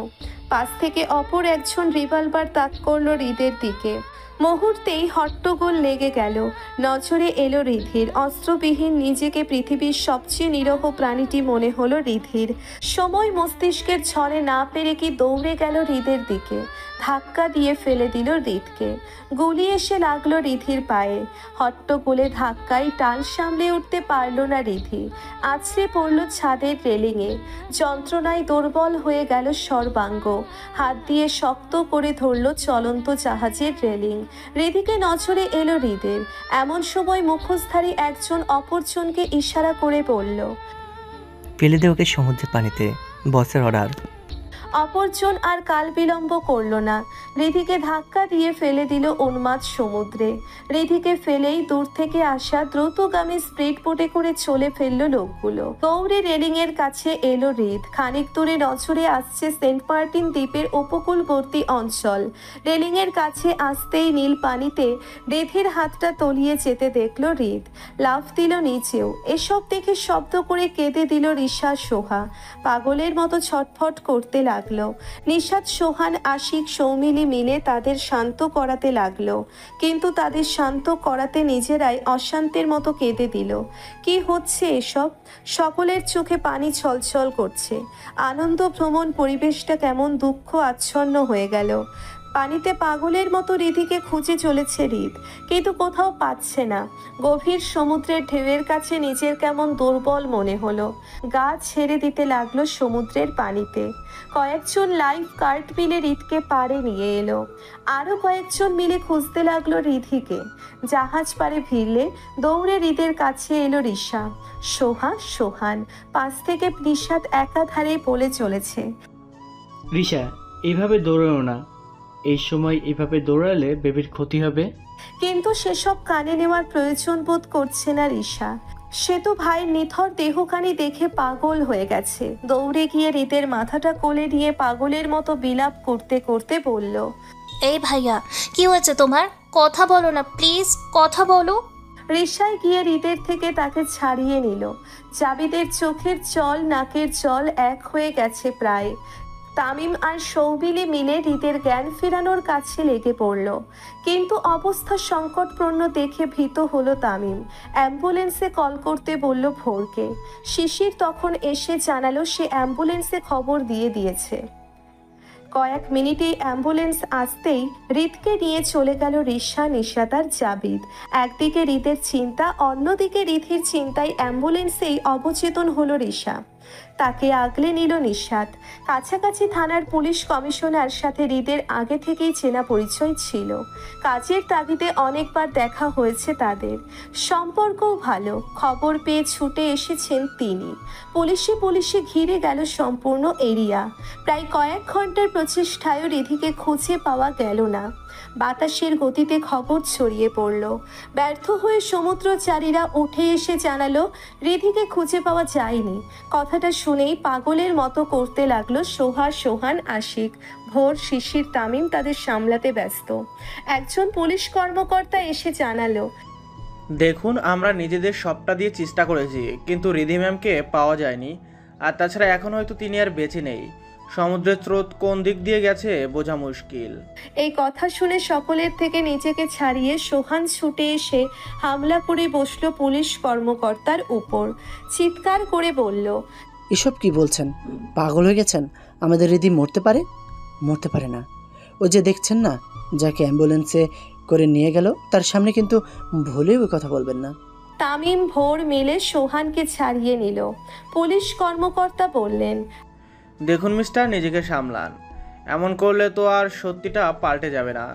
পাশ থেকে অপর একজন রিভলভার তাক করলো হৃদের দিকে। মুহূর্তেই হট্টগোল লেগে গেল। নজরে এলো রিধির। অস্ত্রবিহীন নিজেকে পৃথিবীর সবচেয়ে নিরহ প্রাণীটি মনে হলো রিধির। সময় মস্তিষ্কের ঝড়ে না পেরে কি দৌড়ে গেল হৃদের দিকে। ধাক্কা দিয়ে ফেলে দিল হৃদকে। গুলি এসে লাগলো রিধির পায়ে। হট্টগোলে ধাক্কায় টান সামলে উঠতে পারল না রিধি। আছড়ে পড়ল ছাদের রেলিংয়ে। যন্ত্রণায় দুর্বল হয়ে গেল সর্বাঙ্গ। হাত দিয়ে শক্ত করে ধরল চলন্ত জাহাজের রেলিং। রিধিকে নজরে এলো হৃদের। এমন সময় মুখোশধারী একজন অপরজনকে ইশারা করে বলল, ফেলে দে ওকে সমুদ্রের পানিতে, বসের অর্ডার। অপরজন আর কাল বিলম্ব করল না। রিধিকে ধাক্কা দিয়ে ফেলে দিল উন্মাদ সমুদ্রে। রিধিকে ফেলেই দূর থেকে আসা দ্রুতগামী স্পিড বোটে করে চলে ফেললো লোকগুলো। গৌরী রেলিং এর কাছে এলো হৃদ। খানিক দূরে নজরে আসছে সেন্ট মার্টিন দ্বীপের উপকূলবর্তী অঞ্চল। রেলিং এর কাছে আসতেই নীল পানিতে রিধির হাতটা তলিয়ে যেতে দেখলো হৃদ। লাফ দিল নিচেও। এসব দেখে শব্দ করে কেঁদে দিল রিশা, সোহা। পাগলের মতো ছটফট করতে লাগলো। নিশাত, সোহান, আশিক, সৌমিলি মিলে তাদের শান্ত করাতে লাগলো। কিন্তু তাদের শান্ত করাতে নিজেরাই অশান্তের মতো কেঁদে দিল। কি হচ্ছে এসব? সকলের চোখে পানি ছলছল করছে। আনন্দ ভ্রমণ পরিবেশটা কেমন দুঃখ আচ্ছন্ন হয়ে গেল। পানিতে পাগলের মতো রিধিকে খুঁজে চলেছে হৃদ, কিন্তু কোথাও পাচ্ছে না। গভীর সমুদ্রের ঢেউয়ের কাছে নিজের কেমন দুর্বল মনে হলো। গা ছেড়ে দিতে লাগলো সমুদ্রের পানিতে। কয়েকজন লাইফ গার্ড মিলে হৃদকে পাড়ে নিয়ে এলো। আরও কয়েকজন মিলে খুঁজতে লাগলো রিধিকে। জাহাজ পাড়ে ভিড়লে দৌড়ে হৃদের কাছে এলো রিশা, সোহা, সোহান। পাশ থেকে নিশাত একাধারে বলে চলেছে, রিশা, এইভাবে দৌড়ানো না, এই সময় এভাবে দৌড়ালে বেবির ক্ষতি হবে। কিন্তু সেসব কানে নেওয়ার প্রয়োজন বোধ করছে না রিশা। সে তো ভাইয়ের নিথর দেহখানি দেখে পাগল হয়ে গেছে। দৌড়ে গিয়ে হৃদের মাথাটা কোলে নিয়ে পাগলের মতো বিলাপ করতে করতে বলল, এই ভাইয়া, কি হয়েছে তোমার? কথা বলো না প্লিজ, কথা বলো। রিশায় গিয়ে হৃদের থেকে তাকে ছাড়িয়ে নিল। জাবিদের চোখের জল, নাকের জল এক হয়ে গেছে প্রায়। তামিম আর সৌমিলি মিলে হৃদের জ্ঞান ফেরানোর কাছে লেগে পড়ল। কিন্তু অবস্থা সংকটপূর্ণ দেখে ভীত হলো তামিম। অ্যাম্বুলেন্সে কল করতে বলল ভোরকে। শিশির তখন এসে জানালো সে অ্যাম্বুলেন্সে খবর দিয়ে দিয়েছে। কয়েক মিনিটেই অ্যাম্বুলেন্স আসতেই হৃদকে নিয়ে চলে গেল রিশা, নিশাত আর জাবিদ। একদিকে হৃদের চিন্তা, অন্যদিকে রিধির চিন্তায় অ্যাম্বুলেন্সেই অবচেতন হলো রিশা। তাকে আগলে নিল নিশাত। কাছাকাছি থানার পুলিশ কমিশনার সাথে হৃদের আগে থেকেই চেনা পরিচয় ছিল। কাজের তাগিদে অনেকবার দেখা হয়েছে তাদের, সম্পর্কও ভালো। খবর পেয়ে ছুটে এসেছেন তিনি। পুলিশে ঘিরে গেল সম্পূর্ণ এরিয়া। প্রায় কয়েক ঘন্টার প্রচেষ্টায়ও রিধিকে খুঁজে পাওয়া গেল না। বাতাসের গতিতে খবর ছড়িয়ে পড়ল। ব্যর্থ হয়ে সমুদ্রচারীরা উঠে এসে জানালো রিধিকে খুঁজে পাওয়া যায়নি। কথাটা শুনেই পাগলের মতো করতে লাগলো সোহান, আশিক, ভোর, শিশির, তামিম তাদের সামলাতে ব্যস্ত। একজন পুলিশ কর্মকর্তা এসে জানালো, দেখুন, আমরা নিজেদের সবটা দিয়ে চেষ্টা করেছি, কিন্তু রিধি ম্যামকে পাওয়া যায়নি। আর তাছাড়া এখন হয়তো তিনি আর বেঁচে নেই। সমুদ্রের স্রোত কোন দিক দিয়ে গেছে বোঝা মুশকিল। এই কথা শুনে সকলের থেকে নিজেকে ছাড়িয়ে সোহান ছুটে এসে হামলা করে বসলো পুলিশ কর্মকর্তার উপর। চিৎকার করে বলল, এসব কি বলছেন? পাগল হয়ে গেছেন? আমাদের রিধি মরতে পারে না। ওই যে দেখছেন না, যাকে অ্যাম্বুলেন্সে করে নিয়ে গেল, তার সামনে কিন্তু ভুলেও ওই কথা বলবেন না। তামিম, ভোর মিলে সোহানকে ছাড়িয়ে নিল। পুলিশ কর্মকর্তা বললেন, দেখুন মিস্টার, নিজেকে সামলান। এমন করলে তো আর সত্যিটা পাল্টে যাবে না।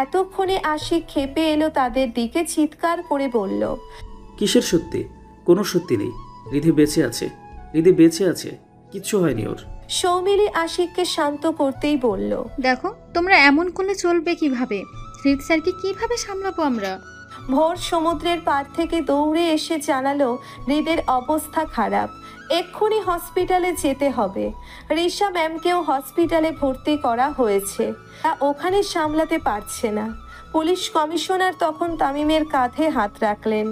এতক্ষণে আশিক ক্ষেপে এলো তাদের দিকে, চিৎকার করে বলল, কিসের সত্যি? কোনো সত্যি নেই। রিধি বেঁচে আছে, কিচ্ছু হয়নি ওর। সৌমিলি আশিককে শান্ত করতেই বলল, দেখো, তোমরা এমন করলে চলবে কিভাবে? হৃদ স্যারকে কিভাবে সামলাবো আমরা? ভোর সমুদ্রের পার থেকে দৌড়ে এসে জানালো হৃদের অবস্থা খারাপ, এক্ষুনি হসপিটালে যেতে হবে। রিশা ম্যামকেও হসপিটালে ভর্তি করা হয়েছে, তা ওখানে সামলাতে পারছে না। পুলিশ কমিশনার তখন তামিমের কাঁধে হাত রাখলেন।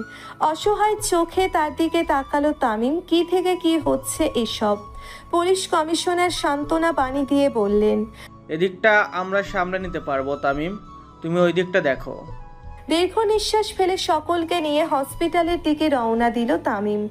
অসহায় চোখে তার দিকে তাকালো তামিম। কি থেকে কি হচ্ছে এসব? পুলিশ কমিশনার সান্ত্বনা বাণী দিয়ে বললেন, এদিকটা আমরা সামলে নিতে পারবো তামিম, তুমি ওই দিকটা দেখো। দীর্ঘ নিঃশ্বাস ফেলে সকলকে নিয়ে হসপিটালের দিকে রওনা দিল তামিম।